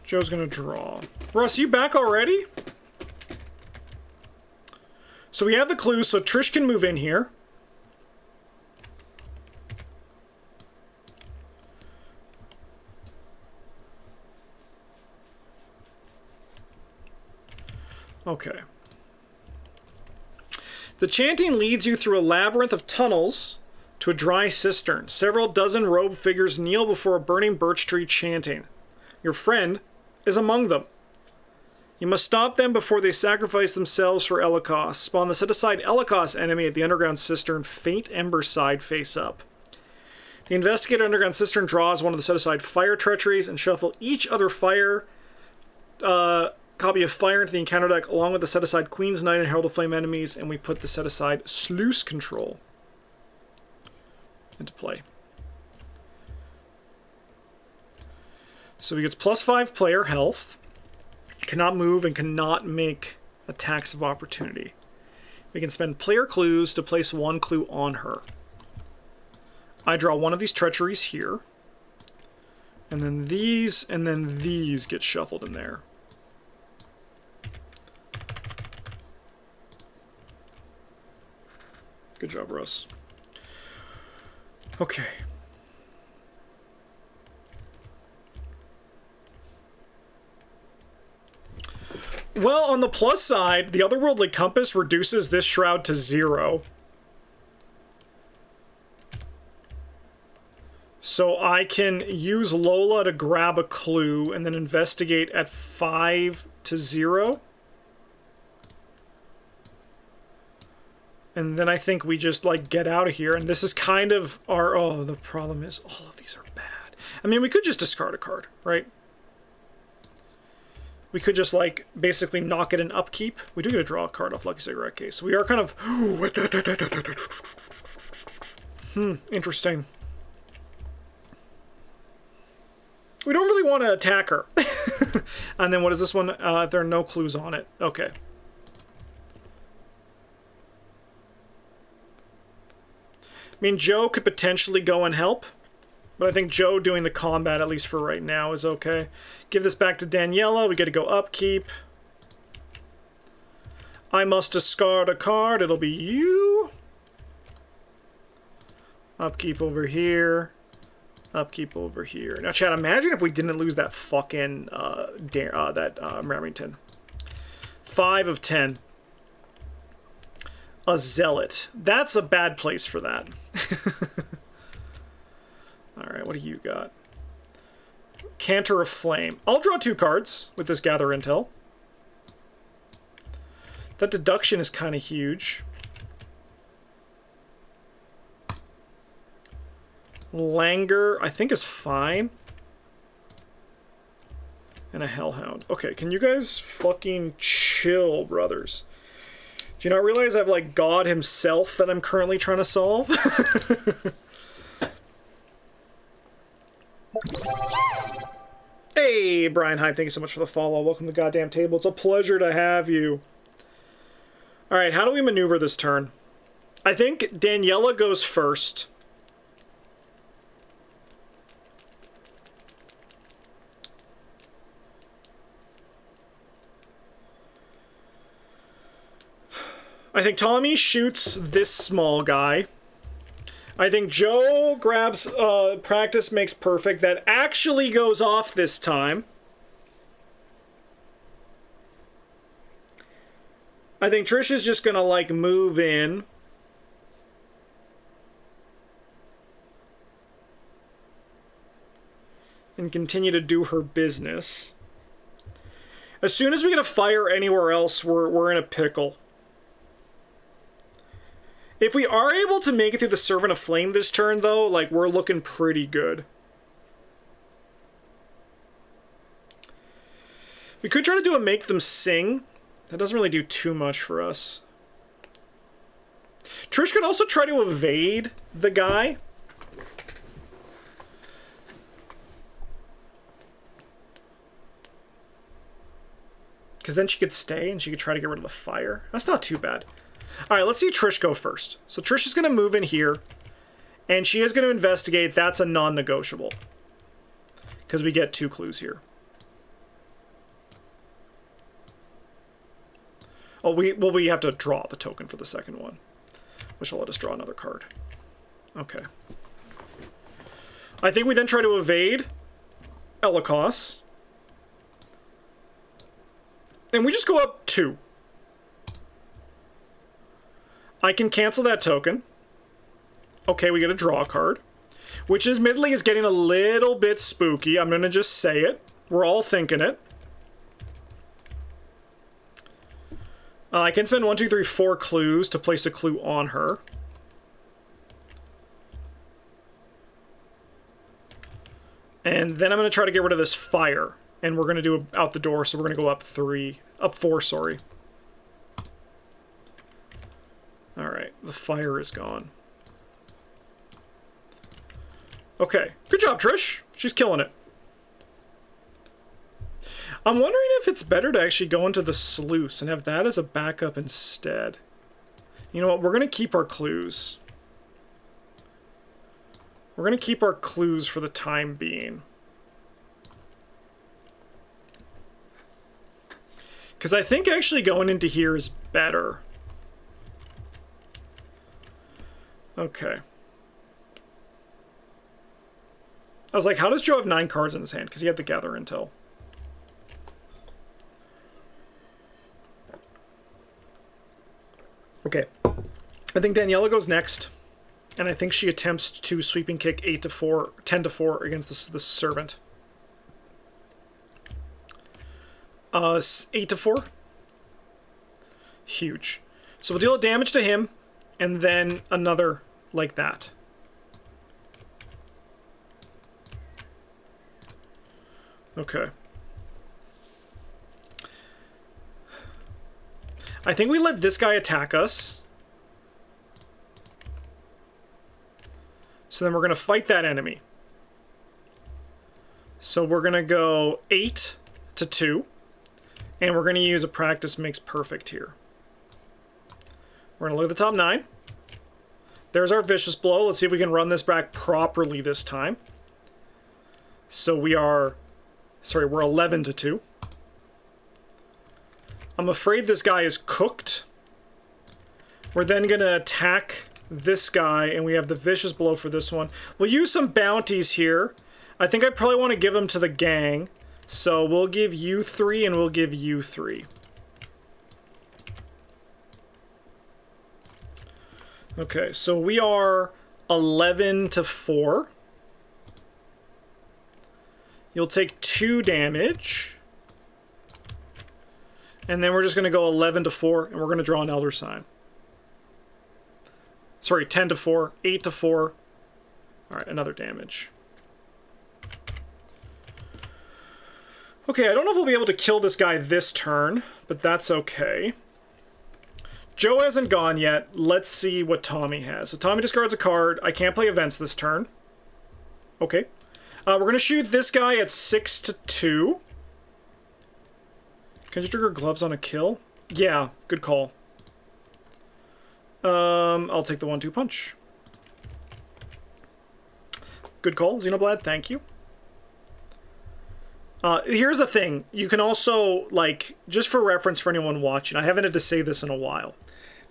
Joe's gonna draw. Russ, you back already? So we have the clue, so Trish can move in here. Okay. The chanting leads you through a labyrinth of tunnels to a dry cistern. Several dozen robed figures kneel before a burning birch tree chanting. Your friend is among them. You must stop them before they sacrifice themselves for Elikos. Spawn the set-aside Elikos enemy at the underground cistern, Faint Ember side face up. The investigated underground cistern draws one of the set-aside fire treacheries and shuffle each other fire copy of fire into the encounter deck along with the set-aside Queen's Knight and Herald of Flame enemies, and we put the set-aside Sluice Control into play. So he gets +5 player health, cannot move, and cannot make attacks of opportunity. We can spend player clues to place 1 clue on her. I draw one of these treacheries here, and then these get shuffled in there. Good job, Russ. Okay. Well, on the plus side, the Otherworldly Compass reduces this shroud to 0. So I can use Lola to grab a clue and then investigate at 5 to 0. And then I think we just, like, get out of here. And this is kind of our... Oh, the problem is all of these are bad. I mean, we could just discard a card, right? We could just, like, basically knock it in upkeep. We do get to draw a card off Lucky Cigarette Case. So we are kind of... Interesting. We don't really want to attack her. And then what is this one? There are no clues on it. Okay. I mean, Joe could potentially go and help, but I think Joe doing the combat, at least for right now, is okay. Give this back to Daniela. We get to go upkeep. I must discard a card. It'll be you. Upkeep over here. Upkeep over here. Now, Chad, imagine if we didn't lose that fucking, Remington. 5 of 10. A Zealot. That's a bad place for that. Alright, what do you got? Cantor of Flame. I'll draw 2 cards with this Gather Intel. That deduction is kind of huge. Langur, I think, is fine. And a Hellhound. Okay, can you guys fucking chill, brothers? Do you not realize I have, like, God himself that I'm currently trying to solve? Hey, Brian Hyde, thank you so much for the follow. Welcome to the goddamn table. It's a pleasure to have you. Alright, how do we maneuver this turn? I think Daniela goes first. I think Tommy shoots this small guy. I think Joe grabs Practice Makes Perfect. That actually goes off this time. I think Trish is just gonna, like, move in. And continue to do her business. As soon as we get a fire anywhere else, we're in a pickle. If we are able to make it through the Servant of Flame this turn, though, like, we're looking pretty good. We could try to do a Make Them Sing. That doesn't really do too much for us. Trish could also try to evade the guy. Because then she could stay and she could try to get rid of the fire. That's not too bad. Alright, let's see Trish go first. So Trish is going to move in here. And she is going to investigate. That's a non-negotiable. Because we get 2 clues here. Oh, we have to draw the token for the second one. Which will let us draw another card. Okay. I think we then try to evade Elikos. And we just go up 2. I can cancel that token. Okay, we get a draw card. Which admittedly is getting a little bit spooky. I'm going to just say it. We're all thinking it. I can spend 1, 2, 3, 4 clues to place a clue on her. And then I'm going to try to get rid of this fire. And we're going to do out the door, so we're going to go up 4, sorry. Alright, the fire is gone. Okay, good job, Trish. She's killing it. I'm wondering if it's better to actually go into the sluice and have that as a backup instead. You know what, we're going to keep our clues. We're going to keep our clues for the time being. Because I think actually going into here is better. Okay. I was like, how does Joe have 9 cards in his hand? Because he had the gather intel. Okay. I think Daniela goes next. And I think she attempts to sweeping kick 10 to 4 against the servant. 8 to 4. Huge. So we'll deal damage to him, and then another like that. Okay. I think we let this guy attack us. So then we're going to fight that enemy. So we're going to go 8 to 2. And we're going to use a practice makes perfect here. We're going to look at the top 9. There's our vicious blow. Let's see if we can run this back properly this time. So we're 11 to 2. I'm afraid this guy is cooked. We're then going to attack this guy, and we have the vicious blow for this one. We'll use some bounties here. I think I probably want to give them to the gang. So we'll give you 3, and we'll give you 3. Okay, so we are 11 to 4. You'll take 2 damage. And then we're just going to go 11 to 4, and we're going to draw an Elder Sign. Sorry, 10 to 4, 8 to 4. All right, another damage. Okay, I don't know if we'll be able to kill this guy this turn, but that's okay. Joe hasn't gone yet. Let's see what Tommy has. So Tommy discards a card. I can't play events this turn. Okay. We're going to shoot this guy at 6 to 2. Can you trigger gloves on a kill? Yeah, good call. I'll take the 1-2 punch. Good call, Xenoblad, thank you. Here's the thing. You can also, like, just for reference for anyone watching, I haven't had to say this in a while,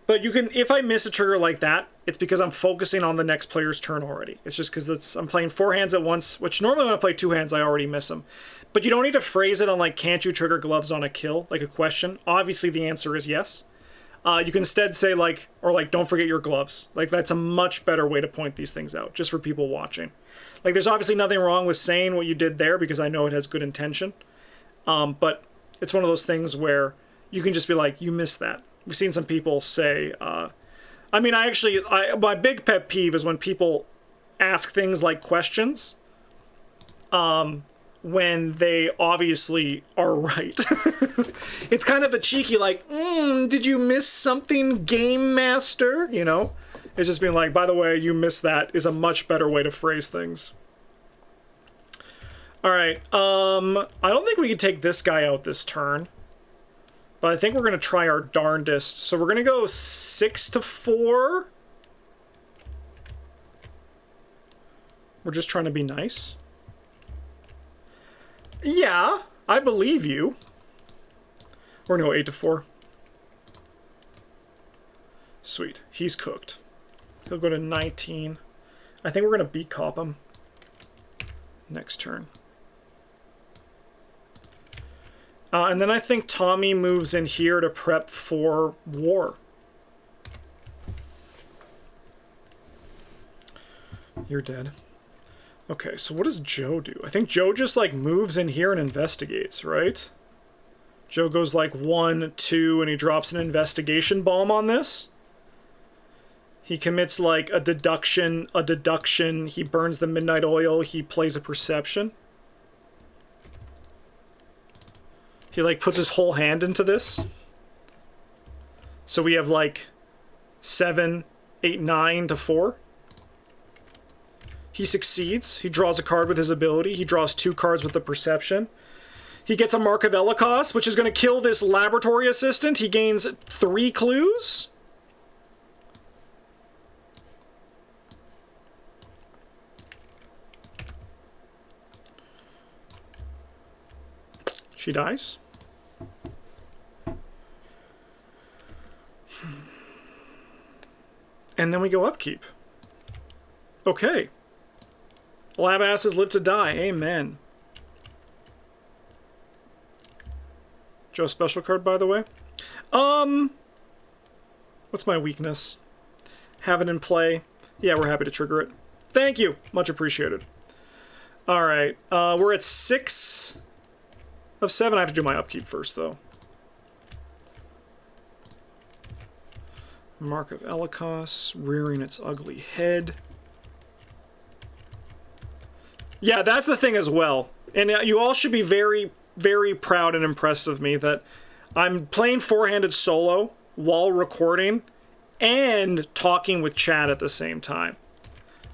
but you can, if I miss a trigger like that, it's because I'm focusing on the next player's turn already. It's just because I'm playing 4 hands at once, which normally when I play 2 hands, I already miss them. But you don't need to phrase it on, like, can't you trigger gloves on a kill, like a question. Obviously, the answer is yes. You can instead say, like, or like, don't forget your gloves. Like, that's a much better way to point these things out, just for people watching. Like, there's obviously nothing wrong with saying what you did there, because I know it has good intention. But it's one of those things where you can just be like, you missed that. We've seen some people say, I mean, my big pet peeve is when people ask things like questions, when they obviously are right. It's kind of a cheeky, like, did you miss something, Game Master? You know? It's just being like, by the way, you missed that is a much better way to phrase things. Alright, I don't think we can take this guy out this turn. But I think we're going to try our darndest. So we're going to go 6 to 4. We're just trying to be nice. Yeah, I believe you. We're going to go 8 to 4. Sweet. He's cooked. He'll go to 19. I think we're going to beat cop him next turn. And then I think Tommy moves in here to prep for war. You're dead. Okay, so what does Joe do? I think Joe just, like, moves in here and investigates, right? Joe goes like 1, 2, and he drops an investigation bomb on this. He commits like a deduction, he burns the midnight oil, he plays a perception. He like puts his whole hand into this. So we have like 7, 8, 9 to 4. He succeeds. He draws a card with his ability. He draws 2 cards with the perception. He gets a Mark of Ellicos, which is going to kill this laboratory assistant. He gains 3 clues. She dies. And then we go upkeep. Okay. Lab asses live to die. Amen. Joe special card, by the way. What's my weakness? Have it in play. Yeah, we're happy to trigger it. Thank you. Much appreciated. Alright. We're at 6 of 7. I have to do my upkeep first, though. Mark of Ellicos, rearing its ugly head. Yeah, that's the thing as well. And you all should be very, very proud and impressed of me that I'm playing four-handed solo while recording and talking with chat at the same time.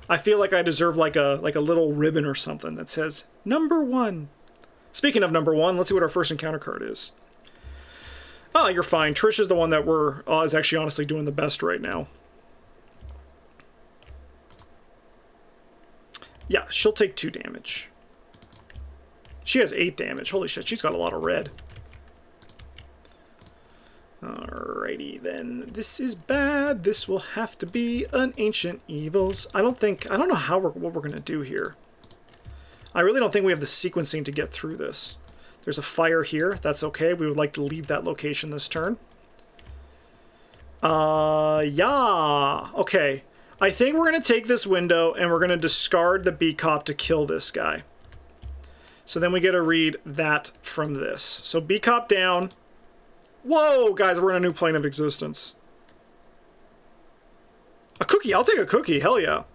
I feel like I deserve like a little ribbon or something that says number 1. Speaking of number 1, let's see what our first encounter card is. Oh, you're fine. Trish is the one that is actually honestly doing the best right now. Yeah, she'll take 2 damage. She has 8 damage. Holy shit, she's got a lot of red. Alrighty then. This is bad. This will have to be an Ancient Evils. I don't know what we're gonna do here. I really don't think we have the sequencing to get through this. There's a fire here. That's okay. We would like to leave that location this turn. Yeah. Okay. I think we're going to take this window and we're going to discard the B-Cop to kill this guy. So then we get to read that from this. So B-Cop down. Whoa, guys, we're in a new plane of existence. A cookie. I'll take a cookie. Hell yeah.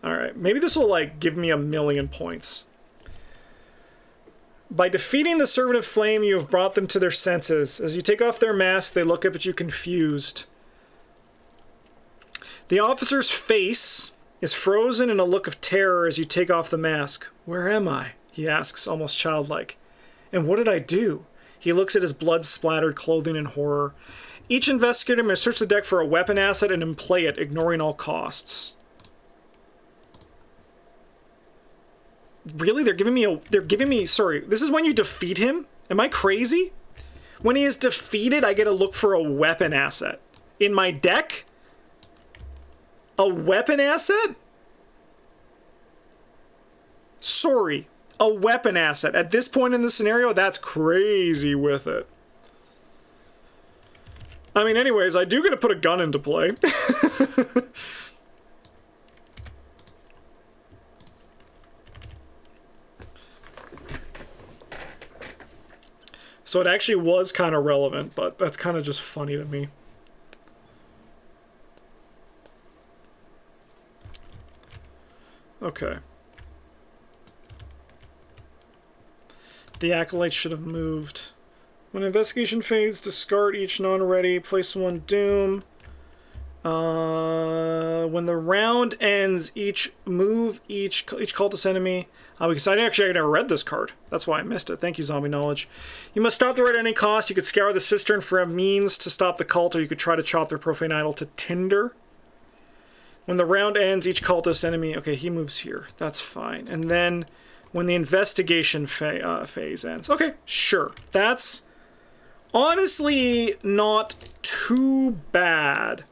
All right. Maybe this will, like, give me 1,000,000 points. By defeating the Servant of Flame, you have brought them to their senses. As you take off their mask, they look up at you confused. The officer's face is frozen in a look of terror as you take off the mask. Where am I? He asks, almost childlike. And what did I do? He looks at his blood-splattered clothing in horror. Each investigator may search the deck for a weapon asset and emplay it, ignoring all costs. Really? They're giving me, sorry, this is when you defeat him? Am I crazy? When he is defeated, I get to look for a weapon asset. In my deck? A weapon asset? Sorry, a weapon asset. At this point in the scenario, that's crazy with it. I mean, anyways, I do get to put a gun into play. So it actually was kind of relevant, but that's kind of just funny to me. Okay. The Acolyte should have moved. When investigation fades, discard each non-ready, place 1 doom. When the round ends, each cultist enemy... because I never read this card. That's why I missed it. Thank you, Zombie Knowledge. You must stop the raid at any cost. You could scour the cistern for a means to stop the cult, or you could try to chop their profane idol to tinder. When the round ends, each cultist enemy... Okay, he moves here. That's fine. And then when the investigation phase ends. Okay, sure. That's honestly not too bad.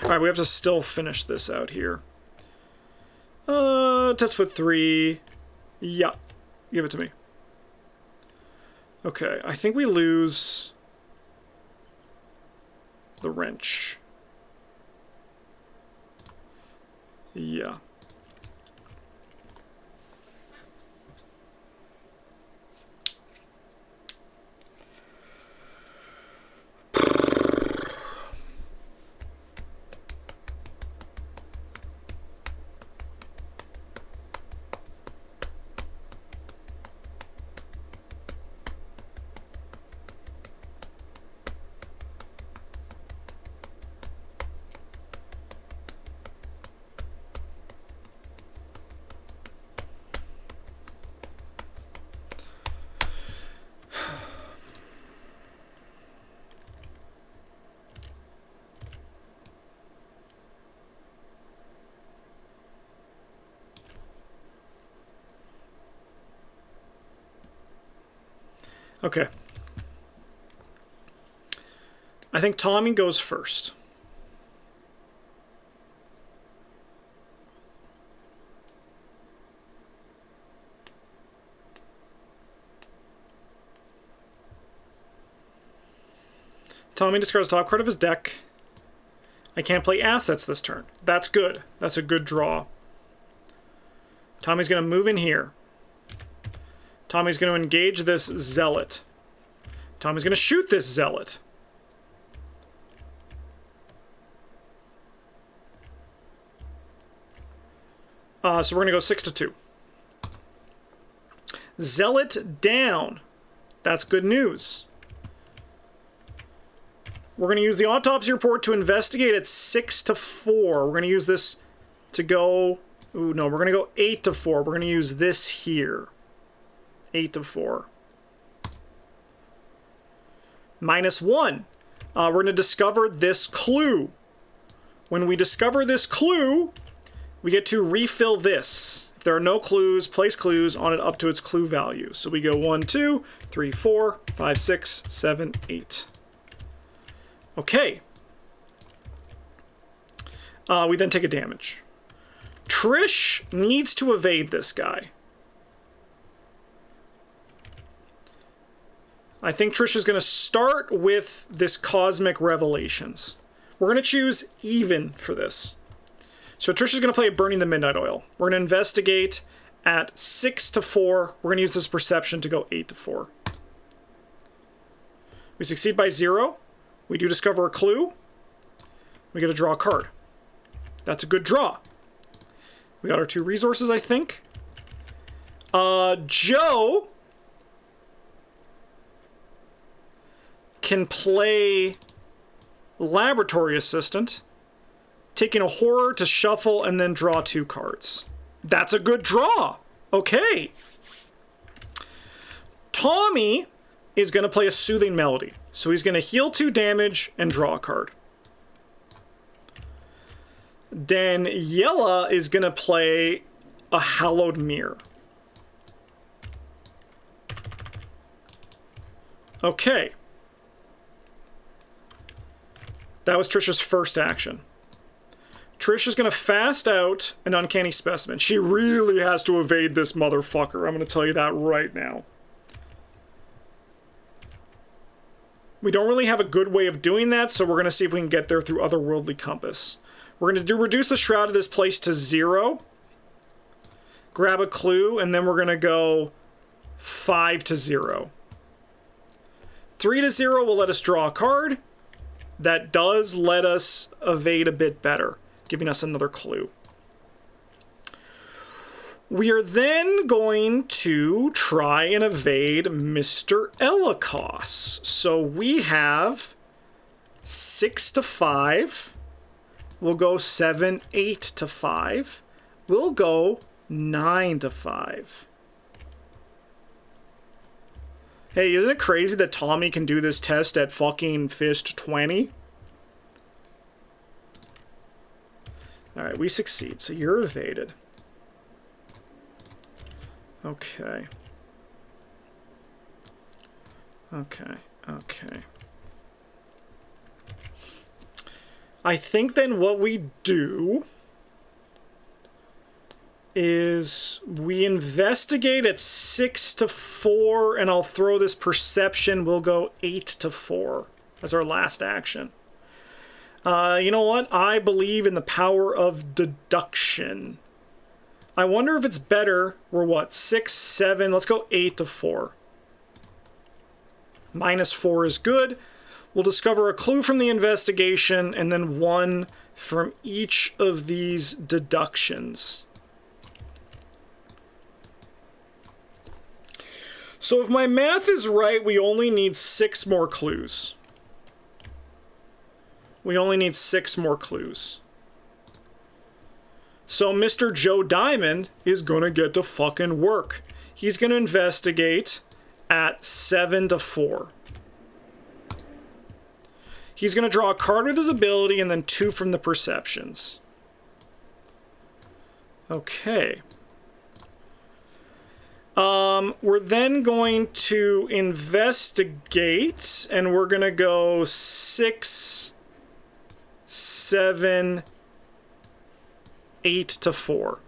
Alright, we have to still finish this out here. Test foot 3. Yeah. Give it to me. Okay, I think we lose the wrench. Yeah. Okay. I think Tommy goes first. Tommy discards the top card of his deck. I can't play assets this turn. That's good. That's a good draw. Tommy's going to move in here. Tommy's going to engage this Zealot. Tommy's going to shoot this Zealot. So we're going to go 6-2. Zealot down. That's good news. We're going to use the autopsy report to investigate at 6-4. We're going to use this to go... Ooh, no, we're going to go 8-4. We're going to use this here. 8-4. -1. We're going to discover this clue. When we discover this clue, we get to refill this. If there are no clues, place clues on it up to its clue value. So we go 1, 2, 3, 4, 5, 6, 7, 8. Okay. We then take a damage. Trish needs to evade this guy. I think Trish is going to start with this Cosmic Revelations. We're going to choose even for this. So Trish is going to play Burning the Midnight Oil. We're going to investigate at 6-4. We're going to use this perception to go 8-4. We succeed by 0. We do discover a clue. We get to draw a card. That's a good draw. We got our 2 resources, I think. Joe can play Laboratory Assistant, taking a horror to shuffle and then draw 2 cards. That's a good draw. Okay. Tommy is going to play a Soothing Melody. So he's going to heal 2 damage and draw a card. Daniela is going to play a Hallowed Mirror. Okay. That was Trisha's first action. Trish is going to fast out an Uncanny Specimen. She really has to evade this motherfucker. I'm going to tell you that right now. We don't really have a good way of doing that, so we're going to see if we can get there through Otherworldly Compass. We're going to reduce the Shroud of this place to 0. Grab a clue, and then we're going to go 5-0. 3-0 will let us draw a card. That does let us evade a bit better, giving us another clue. We are then going to try and evade Mr. Elikos. So we have 6-5. We'll go 7-8-5. We'll go 9-5. Hey, isn't it crazy that Tommy can do this test at fucking Fist 20? Alright, we succeed, so you're evaded. Okay. Okay. I think then what we do is we investigate at 6-4, and I'll throw this perception. We'll go 8-4 as our last action. You know what? I believe in the power of deduction. I wonder if it's better. We're what? 6, 7. Let's go 8-4. -4 is good. We'll discover a clue from the investigation and then 1 from each of these deductions. So if my math is right, we only need 6 more clues. We only need 6 more clues. So Mr. Joe Diamond is gonna get to fucking work. He's gonna investigate at 7-4. He's gonna draw a card with his ability and then 2 from the perceptions. Okay. We're then going to investigate, and we're going to go 6, 7, 8 to 4.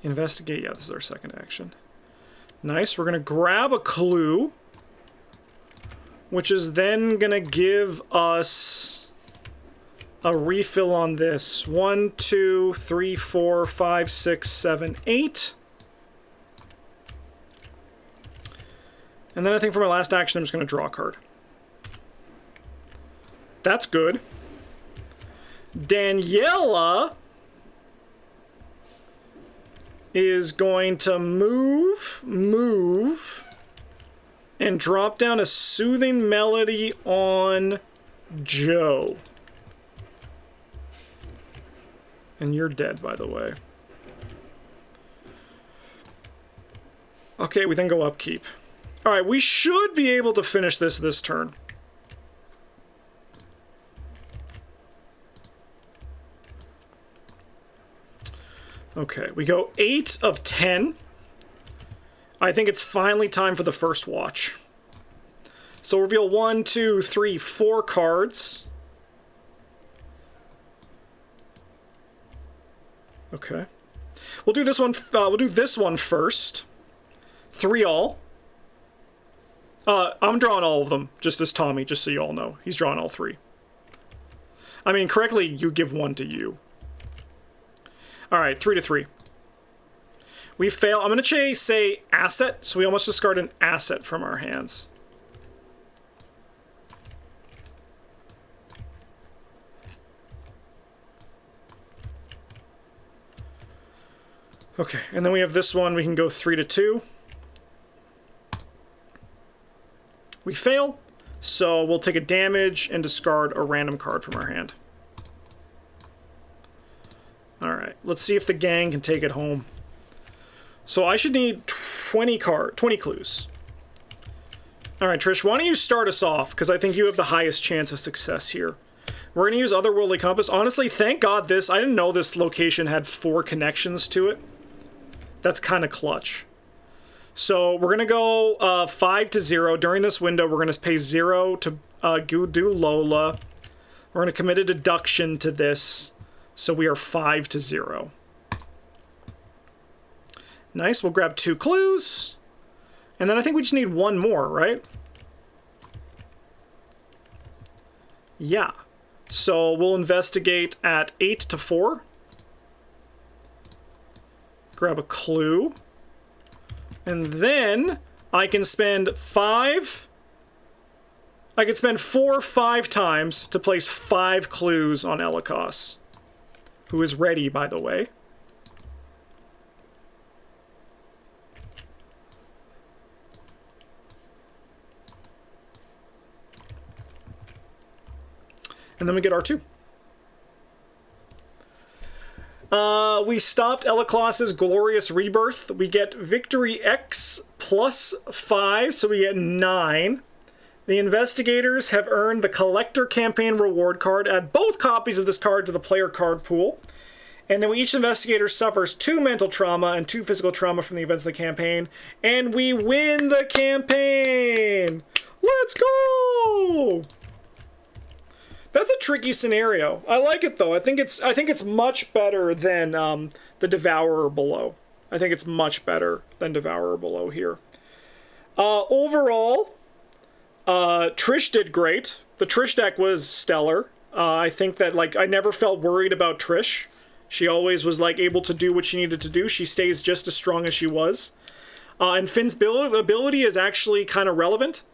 Investigate, yeah, this is our second action. Nice, we're going to grab a clue, which is then going to give us a refill on this. 1, 2, 3, 4, 5, 6, 7, 8. And then I think for my last action, I'm just going to draw a card. That's good. Daniela is going to move, and drop down a soothing melody on Joe. And you're dead, by the way. Okay, we then go upkeep. Alright, we should be able to finish this turn. Okay, we go 8 of 10. I think it's finally time for the first watch. So reveal 1, 2, 3, 4 cards. Okay. We'll do this one. We'll do this one first. 3 all. I'm drawing all of them, just as Tommy, just so you all know. He's drawing all 3. I mean, correctly, you give 1 to you. Alright, 3 to 3. We fail. I'm going to say asset, so we almost discard an asset from our hands. Okay, and then we have this one. We can go 3 to 2. We fail, so we'll take a damage and discard a random card from our hand. Alright, let's see if the gang can take it home. So I should need 20 clues. Alright, Trish, why don't you start us off? Because I think you have the highest chance of success here. We're going to use Otherworldly Compass. Honestly, thank God I didn't know this location had 4 connections to it. That's kind of clutch. So we're going to go 5 to 0. During this window, we're going to pay 0 to do Lola. We're going to commit a deduction to this. So we are 5 to 0. Nice, we'll grab 2 clues. And then I think we just need 1 more, right? Yeah. So we'll investigate at 8 to 4. Grab a clue. And then I can spend 5. I could spend 4 5 times to place 5 clues on Elikos, who is ready, by the way. And then we get R2. We stopped Elikos' glorious rebirth. We get Victory X plus 5, so we get 9. The investigators have earned the Collector Campaign reward card. Add both copies of this card to the player card pool. And then each investigator suffers 2 mental trauma and 2 physical trauma from the events of the campaign. And we win the campaign! Let's go! That's a tricky scenario. I like it though. I think it's much better than the Devourer below. I think it's much better than Devourer below here. Overall, Trish did great. The Trish deck was stellar. I think that I never felt worried about Trish. She always was able to do what she needed to do. She stays just as strong as she was. And Finn's ability is actually kind of relevant.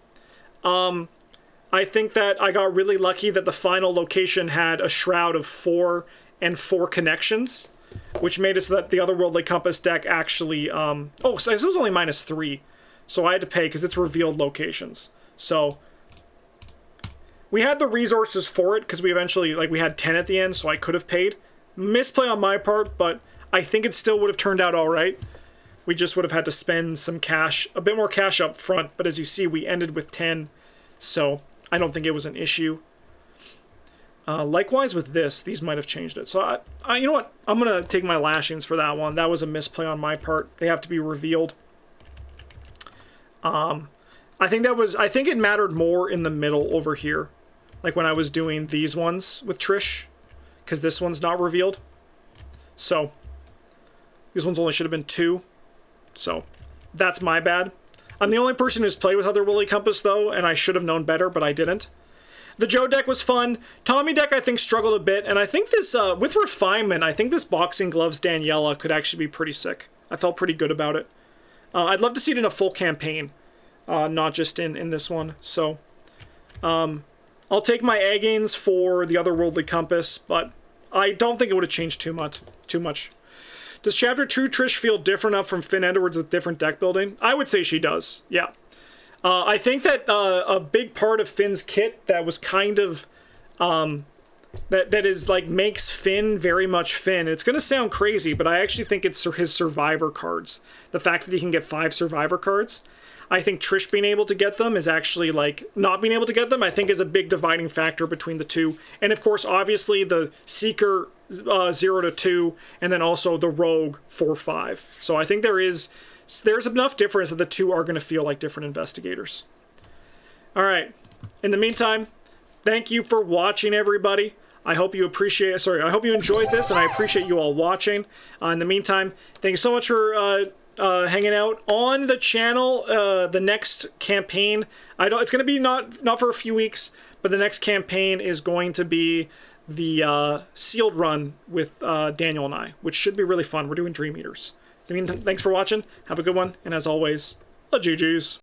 I think that I got really lucky that the final location had a shroud of 4 and 4 connections, which made it so that the Otherworldly Compass deck actually... so it was only -3, so I had to pay because it's revealed locations. So we had the resources for it because we eventually, we had 10 at the end, so I could have paid. Misplay on my part, but I think it still would have turned out all right. We just would have had to spend some cash, a bit more cash up front, but as you see, we ended with 10, so I don't think it was an issue. Likewise with this, these might have changed it. So you know what? I'm gonna take my lashings for that one. That was a misplay on my part. They have to be revealed. I think it mattered more in the middle over here, like when I was doing these ones with Trish, because this one's not revealed. So these ones only should have been 2. So that's my bad. I'm the only person who's played with Otherworldly Compass though, and I should have known better, but I didn't. The Joe deck was fun. Tommy deck, I think, struggled a bit, and I think this, with refinement, I think this Boxing Gloves Daniela could actually be pretty sick. I felt pretty good about it. I'd love to see it in a full campaign, not just in this one. So, I'll take my Agains for the Otherworldly Compass, but I don't think it would have changed too much. Does Chapter 2 Trish feel different enough from Finn Edwards with different deck building? I would say she does, yeah. I think that a big part of Finn's kit that was kind of that is like makes Finn very much Finn. It's gonna sound crazy, but I actually think it's his survivor cards. The fact that he can get 5 survivor cards. I think Trish being able to get them is actually like not being able to get them. I think is a big dividing factor between the two. And of course, obviously the Seeker 0 to 2, and then also the Rogue 4-5. So I think there's enough difference that the two are going to feel like different investigators. All right. In the meantime, thank you for watching, everybody. I hope you I hope you enjoyed this, and I appreciate you all watching. In the meantime, thank you so much for hanging out on the channel. The next campaign, it's going to be not for a few weeks, but the next campaign is going to be the sealed run with Daniel and I, which should be really fun. We're doing Dream Eaters. I mean, thanks for watching. Have a good one. And as always, GG's.